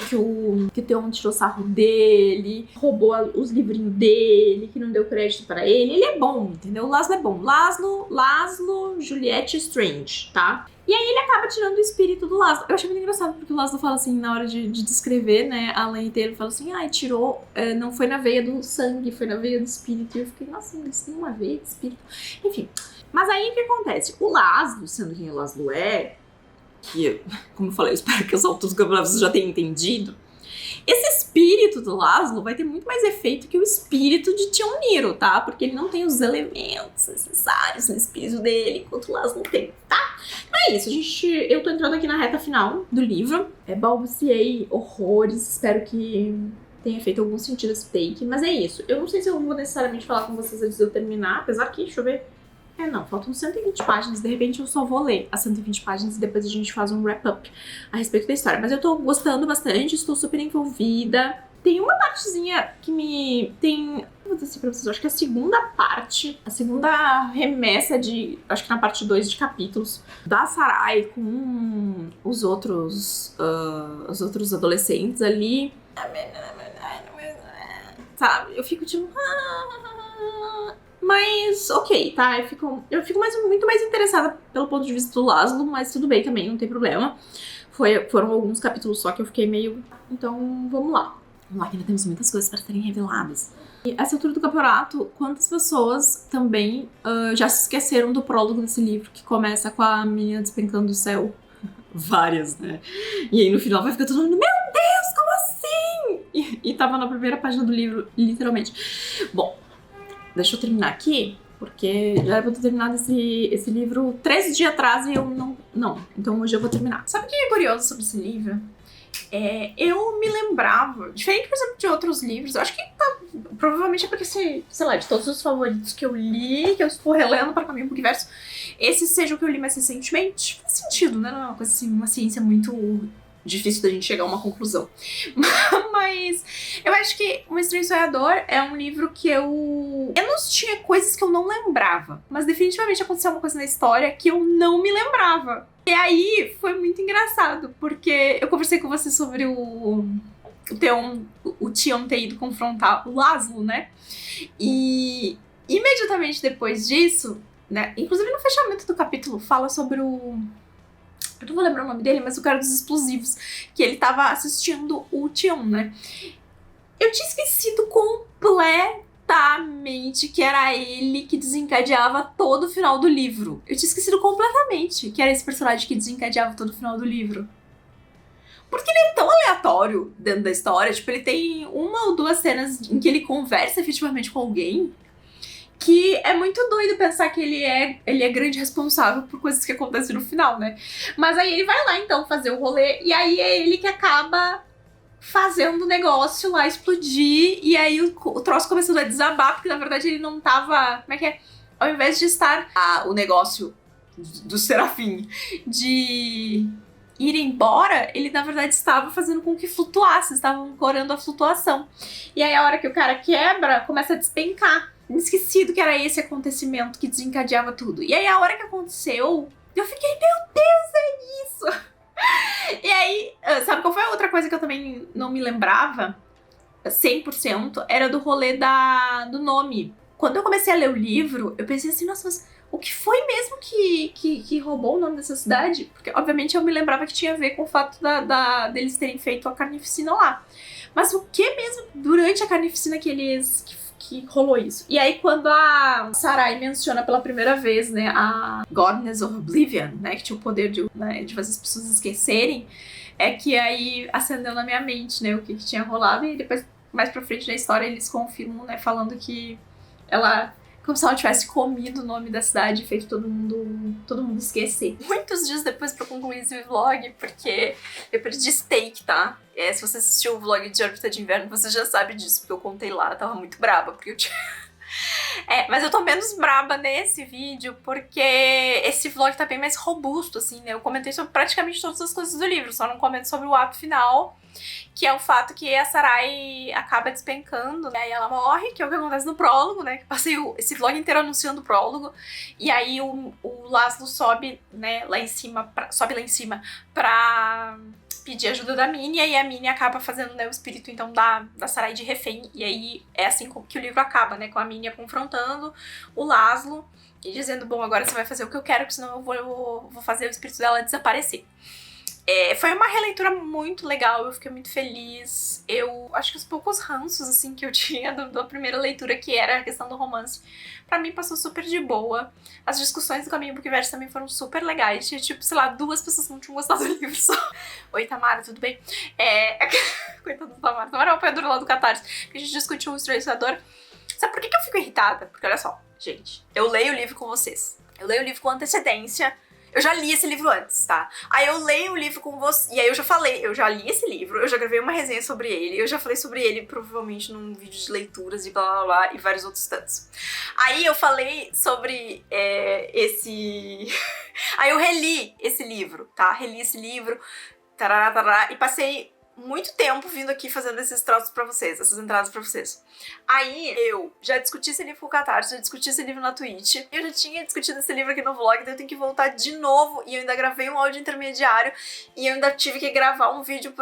[SPEAKER 1] Theon tirou sarro dele, roubou os livrinhos dele, que não deu crédito pra ele. Ele é bom, entendeu? O Laszlo é bom. Laszlo, Juliette Strange, tá? E aí ele acaba tirando o espírito do Laszlo. Eu achei muito engraçado, porque o Laszlo fala assim, na hora de descrever, né, a lei inteira, ele fala assim, tirou, não foi na veia do sangue, foi na veia do espírito. E eu fiquei, nossa, eles têm uma veia de espírito. Enfim. Mas aí o que acontece? O Laszlo, sendo quem o Laszlo é, que, como eu falei, eu espero que os autores vocês já tenham entendido, esse espírito do Laszlo vai ter muito mais efeito que o espírito de Tyone Nero, tá? Porque ele não tem os elementos necessários no espírito dele, enquanto o Laszlo tem, tá? Então é isso, eu tô entrando aqui na reta final do livro, balbuciei horrores, espero que tenha feito algum sentido esse take, mas é isso. Eu não sei se eu vou necessariamente falar com vocês antes de eu terminar, apesar que, deixa eu ver, não, faltam 120 páginas, de repente eu só vou ler as 120 páginas e depois a gente faz um wrap-up a respeito da história. Mas eu tô gostando bastante, estou super envolvida. Tem uma partezinha que vou dizer assim pra vocês, eu acho que a segunda remessa acho que na parte 2 de capítulos, da Sarai com os outros adolescentes ali. Sabe, eu fico tipo... Mas, ok, tá? Eu fico muito mais interessada pelo ponto de vista do Laszlo, mas tudo bem também, não tem problema. Foram alguns capítulos só que eu fiquei meio... Então, vamos lá.
[SPEAKER 2] Vamos lá, que ainda temos muitas coisas para serem reveladas. E essa altura do campeonato, quantas pessoas também já se esqueceram do prólogo desse livro, que começa com a menina despencando do céu? Várias, né? E aí no final vai ficar todo mundo, meu Deus, como assim? E tava na primeira página do livro, literalmente. Bom, deixa eu terminar aqui, porque já era pra eu ter terminado esse livro 3 dias atrás e eu não. Então hoje eu vou terminar.
[SPEAKER 1] Sabe o que é curioso sobre esse livro? Eu me lembrava, diferente, por exemplo, de outros livros, eu acho que provavelmente é porque, sei lá, de todos os favoritos que eu li, que eu estou relendo para Caminho pro Universo, esse seja o que eu li mais recentemente. Faz sentido, né? Não é uma coisa assim, uma ciência muito difícil da gente chegar a uma conclusão. Mas eu acho que O Estranho Sonhador é um livro que eu menos tinha coisas que eu não lembrava, mas definitivamente aconteceu uma coisa na história que eu não me lembrava. E aí foi muito engraçado, porque eu conversei com você sobre o Tion ter ido confrontar o Laszlo, né? E imediatamente depois disso, né? Inclusive no fechamento do capítulo fala sobre o... Eu não vou lembrar o nome dele, mas o cara dos explosivos, que ele tava assistindo o Tion, né? Eu tinha esquecido completamente que era ele que desencadeava todo o final do livro. Eu tinha esquecido completamente que era esse personagem que desencadeava todo o final do livro. Porque ele é tão aleatório dentro da história, tipo, ele tem 1 ou 2 cenas em que ele conversa efetivamente com alguém, que é muito doido pensar que ele é grande responsável por coisas que acontecem no final, né? Mas aí ele vai lá, então, fazer o rolê, e aí é ele que acaba fazendo o negócio lá explodir, e aí o troço começando a desabar, porque na verdade ele não tava... Como é que é? Ao invés de estar o negócio do Serafim de ir embora, ele na verdade estava fazendo com que flutuasse, estava ancorando a flutuação. E aí a hora que o cara quebra, começa a despencar. Esquecido que era esse acontecimento que desencadeava tudo. E aí a hora que aconteceu, eu fiquei, meu Deus, é isso! E aí, sabe qual foi a outra coisa que eu também não me lembrava? 100%, era do rolê do nome. Quando eu comecei a ler o livro, eu pensei assim, nossa, mas o que foi mesmo que roubou o nome dessa cidade? Porque, obviamente, eu me lembrava que tinha a ver com o fato deles terem feito a carnificina lá. Mas o que mesmo durante a carnificina que rolou isso? E aí, quando a Sarai menciona pela primeira vez, né, a Godness of Oblivion, né, que tinha o poder de fazer as pessoas esquecerem, é que aí acendeu na minha mente, né, o que tinha rolado, e depois, mais pra frente na história, eles confirmam, né, falando que ela... Como se ela tivesse comido o nome da cidade e feito todo mundo esquecer. Muitos dias depois pra concluir esse vlog, porque eu perdi steak, tá? Se você assistiu o vlog de órbita de inverno, você já sabe disso, porque eu contei lá, eu tava muito braba, porque eu tinha... mas eu tô menos braba nesse vídeo, porque esse vlog tá bem mais robusto, assim, né? Eu comentei sobre praticamente todas as coisas do livro, só não comento sobre o ato final, que é o fato que a Sarai acaba despencando, né? E ela morre, que é o que acontece no prólogo, né? Que passei esse vlog inteiro anunciando o prólogo. E aí o Laszlo sobe, né, lá em cima pra pedir ajuda da Minnie, e aí a Minnie acaba fazendo, né, o espírito, então, da Sarai de refém. E aí é assim que o livro acaba, né? Com a Minnie confrontando o Laszlo e dizendo, bom, agora você vai fazer o que eu quero, porque senão eu vou fazer o espírito dela desaparecer. Foi uma releitura muito legal, eu fiquei muito feliz. Eu acho que os poucos ranços, assim, que eu tinha da primeira leitura, que era a questão do romance, pra mim passou super de boa. As discussões do Caminho pro Universo também foram super legais. Tinha, tipo, sei lá, 2 pessoas que não tinham gostado do livro só. Oi, Tamara, tudo bem? Coitada da Tamara. Tamara é uma apoiadora lá do Catarse, que a gente discutiu o Estranho Sonhador. Sabe por que eu fico irritada? Porque, olha só, gente, eu leio o livro com vocês. Eu leio o livro com antecedência. Eu já li esse livro antes, tá? Aí eu leio o livro com você. E aí eu já falei, eu já li esse livro, eu já gravei uma resenha sobre ele, eu já falei sobre ele provavelmente num vídeo de leituras e blá blá blá e vários outros tantos. Aí eu falei sobre esse... Aí eu reli esse livro, tá? Reli esse livro, tarará, tarará, e passei muito tempo vindo aqui fazendo esses troços pra vocês, essas entradas pra vocês. Aí eu já discuti esse livro com o Catarse, já discuti esse livro na Twitch, eu já tinha discutido esse livro aqui no vlog, então eu tenho que voltar de novo, e eu ainda gravei um áudio intermediário, e eu ainda tive que gravar um vídeo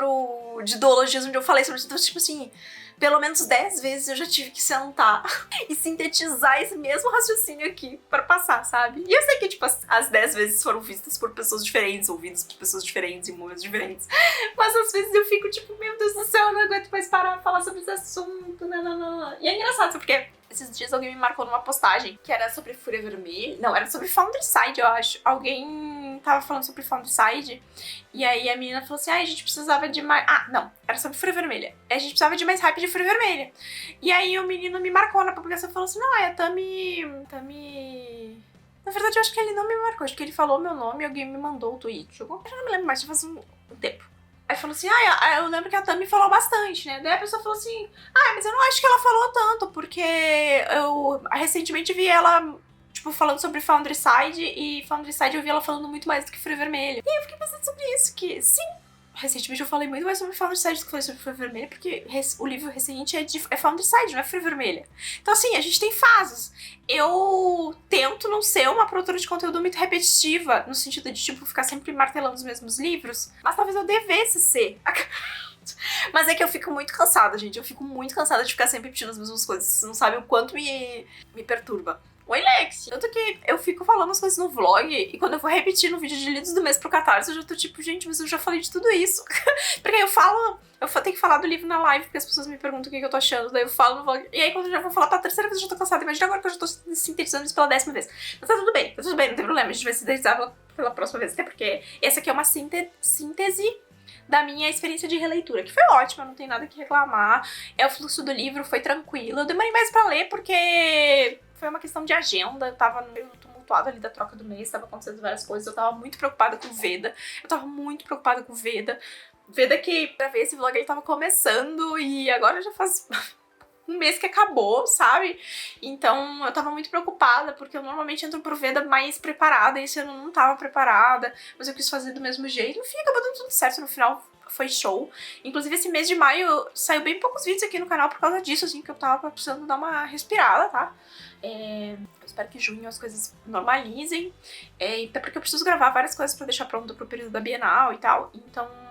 [SPEAKER 1] de Duologias, onde eu falei sobre isso. Então, tipo assim, pelo menos 10 vezes eu já tive que sentar e sintetizar esse mesmo raciocínio aqui pra passar, sabe? E eu sei que, tipo, as 10 vezes foram vistas por pessoas diferentes, ouvidas por pessoas diferentes, em momentos diferentes. Mas às vezes eu fico tipo, meu Deus do céu, eu não aguento mais parar, falar falar sobre esse assunto, nananã. E é engraçado, porque esses dias alguém me marcou numa postagem que era sobre Fúria Vermelha. Não, era sobre Founderside, eu acho. Alguém tava falando sobre Founderside. E aí a menina falou assim, a gente precisava de mais... Ah, não, era sobre Fúria Vermelha. A gente precisava de mais hype de Fúria Vermelha. E aí o menino me marcou na publicação e falou assim, não, é a Tami... Na verdade, eu acho que ele não me marcou. Acho que ele falou meu nome e alguém me mandou o tweet. Eu já não me lembro mais, já faz um tempo. Aí falou assim, eu lembro que a Tami falou bastante, né? Daí a pessoa falou assim, mas eu não acho que ela falou tanto, porque eu recentemente vi ela, tipo, falando sobre Founderside, e Founderside eu vi ela falando muito mais do que Fúria Vermelha. E aí eu fiquei pensando sobre isso, que sim, recentemente eu falei muito mais sobre Founderside do que falei sobre Fúria Vermelha, porque o livro recente é Founderside, não é Fúria Vermelha. Então assim, a gente tem fases. Eu tento não ser uma produtora de conteúdo muito repetitiva, no sentido de, tipo, ficar sempre martelando os mesmos livros, mas talvez eu devesse ser. Mas é que eu fico muito cansada, gente. Eu fico muito cansada de ficar sempre repetindo as mesmas coisas. Você não sabe o quanto me perturba. Oi, Lex! Tanto que eu fico falando as coisas no vlog e quando eu vou repetir no vídeo de lidos do mês pro Catarse, eu já tô tipo, gente, mas eu já falei de tudo isso. Porque eu tenho que falar do livro na live, porque as pessoas me perguntam o que eu tô achando, daí eu falo no vlog. E aí quando eu já vou falar pra terceira vez, eu já tô cansada. Imagina agora que eu já tô sintetizando isso pela 10ª vez. Mas tá tudo bem, não tem problema. A gente vai sintetizar pela próxima vez, até porque essa aqui é uma síntese da minha experiência de releitura, que foi ótima, não tem nada que reclamar. O fluxo do livro foi tranquilo. Eu demorei mais pra ler porque foi uma questão de agenda. Eu tava no meio tumultuado ali da troca do mês, tava acontecendo várias coisas. Eu tava muito preocupada com o Veda. Veda que, pra ver esse vlog, ele tava começando e agora já faz um mês que acabou, sabe? Então eu tava muito preocupada, porque eu normalmente entro pro Veda mais preparada, e esse ano eu não tava preparada, mas eu quis fazer do mesmo jeito. Enfim, acabou dando tudo certo, no final foi show. Inclusive esse mês de maio saiu bem poucos vídeos aqui no canal por causa disso, assim, que eu tava precisando dar uma respirada, tá? Eu espero que em junho as coisas normalizem, até porque eu preciso gravar várias coisas pra deixar pronto pro período da Bienal e tal, então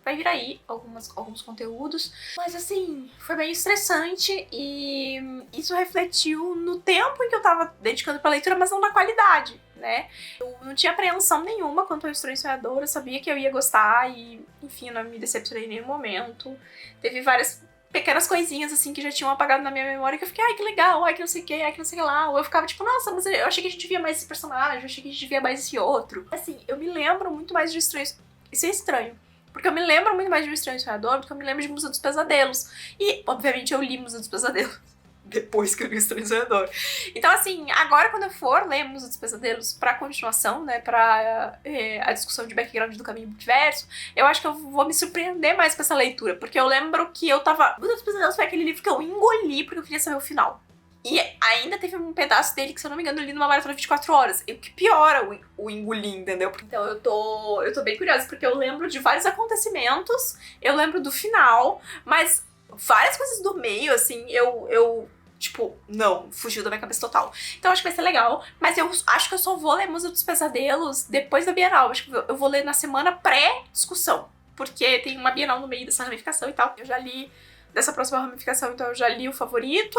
[SPEAKER 1] vai vir aí alguns conteúdos. Mas assim, foi bem estressante e isso refletiu no tempo em que eu tava dedicando pra leitura, mas não na qualidade, né? Eu não tinha apreensão nenhuma quanto ao Estranho Sonhador, eu sabia que eu ia gostar e, enfim, eu não me decepcionei em nenhum momento. Teve várias pequenas coisinhas, assim, que já tinham apagado na minha memória, que eu fiquei, ai, que legal, ai, que não sei o que, ai, que não sei o que lá. Ou eu ficava tipo, nossa, mas eu achei que a gente via mais esse personagem, eu achei que a gente via mais esse outro. Assim, eu me lembro muito mais de Estranho... Isso é estranho. Porque eu me lembro muito mais de Um Estranho Sonhador do que eu me lembro de Musa dos Pesadelos. E, obviamente, eu li Musa dos Pesadelos depois que eu li O Estranho Sonhador. Então, assim, agora quando eu for ler Musa dos Pesadelos pra continuação, né, pra a discussão de background do Caminho Multiverso, eu acho que eu vou me surpreender mais com essa leitura. Porque eu lembro que eu tava... Musa dos Pesadelos foi aquele livro que eu engoli porque eu queria saber o final. E ainda teve um pedaço dele que, se eu não me engano, eu li numa maratona de 24 horas. O que piora o engolir, entendeu? Então eu tô bem curiosa, porque eu lembro de vários acontecimentos, eu lembro do final, mas várias coisas do meio, assim, eu tipo, não, fugiu da minha cabeça total. Então acho que vai ser legal, mas eu acho que eu só vou ler Musa dos Pesadelos depois da Bienal. Acho que eu vou ler na semana pré-discussão, porque tem uma Bienal no meio dessa ramificação e tal. Eu já li dessa próxima ramificação, então eu já li o favorito.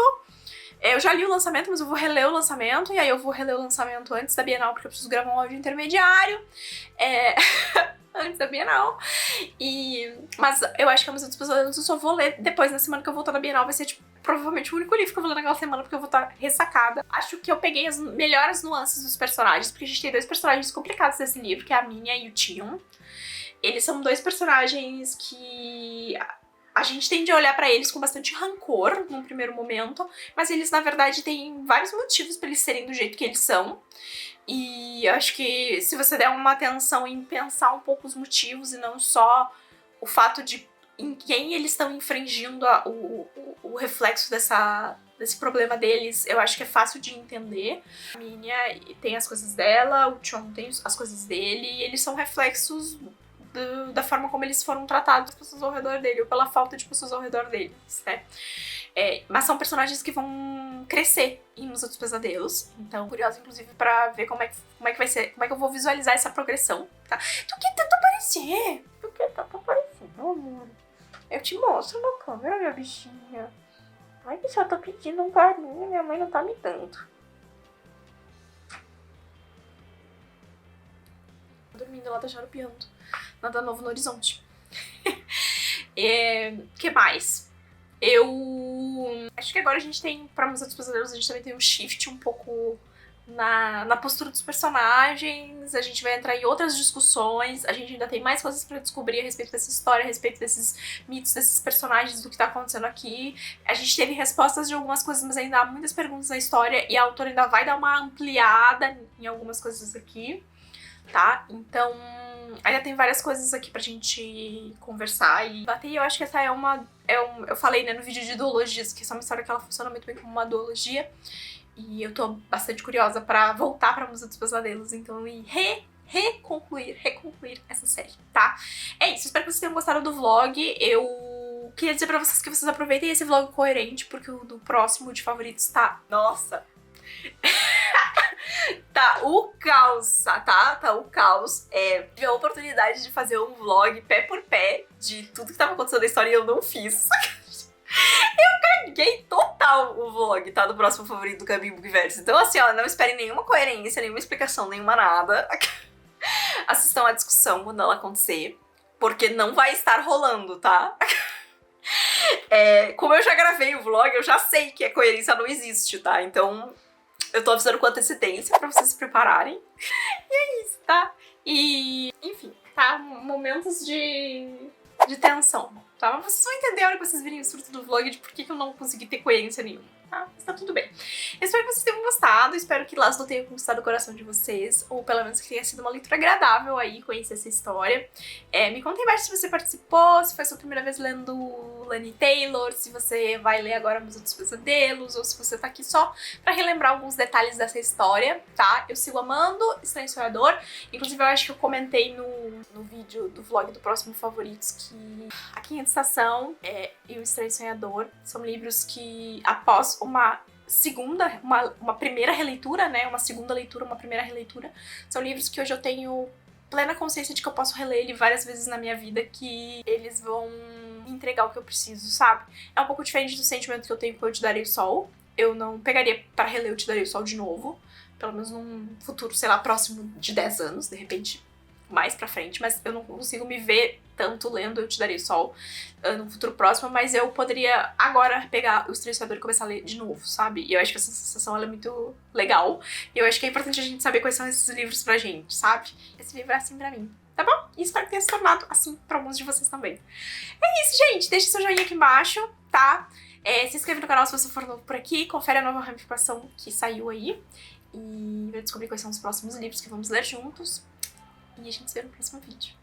[SPEAKER 1] Eu já li o lançamento, mas eu vou reler o lançamento, e aí eu vou reler o lançamento antes da Bienal, porque eu preciso gravar um áudio intermediário antes da Bienal. Mas eu acho que a Musa dos Pesadelos eu só vou ler depois, na semana que eu voltar da Bienal. Vai ser, tipo, provavelmente o único livro que eu vou ler naquela semana, porque eu vou estar ressacada. Acho que eu peguei as melhores nuances dos personagens, porque a gente tem dois personagens complicados nesse livro, que é a Minha e o Tion. Eles são dois personagens que... a gente tende a olhar pra eles com bastante rancor num primeiro momento, mas eles, na verdade, têm vários motivos pra eles serem do jeito que eles são. E acho que se você der uma atenção em pensar um pouco os motivos e não só o fato de em quem eles estão infringindo o reflexo desse problema deles, eu acho que é fácil de entender. A Minha tem as coisas dela, o Tion tem as coisas dele, e eles são reflexos da forma como eles foram tratados pelas pessoas ao redor dele, ou pela falta de pessoas ao redor deles, né? Mas são personagens que vão crescer em Musa dos Pesadelos, então curiosa, inclusive, pra ver como é que vai ser, como é que eu vou visualizar essa progressão, tá? Tu quer tanto aparecer? Tu quer tanto aparecer, meu amor? Eu te mostro na câmera, minha bichinha. Ai, que só tô pedindo um carinho, minha mãe não tá me dando. Dormindo, ela tá charupiando. Nada novo no horizonte. Que mais? Eu acho que agora a gente tem, pra Museu dos Pesadelos, a gente também tem um shift um pouco na postura dos personagens, a gente vai entrar em outras discussões, a gente ainda tem mais coisas pra descobrir a respeito dessa história, a respeito desses mitos, desses personagens, do que tá acontecendo aqui. A gente teve respostas de algumas coisas, mas ainda há muitas perguntas na história e a autora ainda vai dar uma ampliada em algumas coisas aqui, tá? Então, ainda tem várias coisas aqui pra gente conversar e bater, e eu acho que essa eu falei, né, no vídeo de duologias, que essa é uma história que ela funciona muito bem como uma duologia. E eu tô bastante curiosa pra voltar pra Museu dos Pesadelos, então, e reconcluir essa série, tá? É isso, espero que vocês tenham gostado do vlog. Eu queria dizer pra vocês que vocês aproveitem esse vlog coerente, porque o do próximo de favoritos tá... Nossa! Tá o caos, tá? Tá o caos. Tive a oportunidade de fazer um vlog pé por pé de tudo que tava acontecendo na história e eu não fiz. Caguei total o vlog, tá? Do próximo favorito do Caminho Bookverse. Então, assim, ó, não esperem nenhuma coerência, nenhuma explicação, nenhuma nada. Assistam a discussão quando ela acontecer, porque não vai estar rolando, tá? Como eu já gravei o vlog, eu já sei que a coerência não existe, tá? Então, eu tô avisando com antecedência pra vocês se prepararem. E é isso, tá? E, enfim, tá? Momentos de tensão. Tá? Mas vocês vão entender a hora que vocês virem o surto do vlog de por que eu não consegui ter coerência nenhuma, tá? Mas tá tudo bem. Eu espero que vocês tenham gostado, espero que Last tenha conquistado o coração de vocês, ou pelo menos que tenha sido uma leitura agradável aí, conhecer essa história. Me conta aí embaixo se você participou, se foi sua primeira vez lendo Laini Taylor, se você vai ler agora Museu dos Pesadelos, ou se você tá aqui só pra relembrar alguns detalhes dessa história, tá? Eu sigo amando Estranho Sonhador, inclusive eu acho que eu comentei no vídeo do vlog do próximo Favoritos que A Quinta Estação e O Estranho Sonhador são livros que, após uma primeira releitura, né, uma segunda leitura, uma primeira releitura, são livros que hoje eu tenho plena consciência de que eu posso reler ele várias vezes na minha vida, que eles vão me entregar o que eu preciso, sabe? É um pouco diferente do sentimento que eu tenho com Eu Te Darei o Sol. Eu não pegaria pra reler Eu Te Darei o Sol de novo, pelo menos num futuro, sei lá, próximo de 10 anos, de repente mais pra frente, mas eu não consigo me ver tanto lendo Eu Te Darei o Sol no futuro próximo, mas eu poderia agora pegar O Estranho Sonhador e começar a ler de novo, sabe? E eu acho que essa sensação ela é muito legal, e eu acho que é importante a gente saber quais são esses livros pra gente, sabe? Esse livro é assim pra mim, tá bom? E espero que tenha se tornado assim pra alguns de vocês também. É isso, gente! Deixa seu joinha aqui embaixo, tá? Se inscreve no canal se você for novo por aqui, confere a nova ramificação que saiu aí, e vai descobrir quais são os próximos livros que vamos ler juntos. E a gente se vê no próximo vídeo.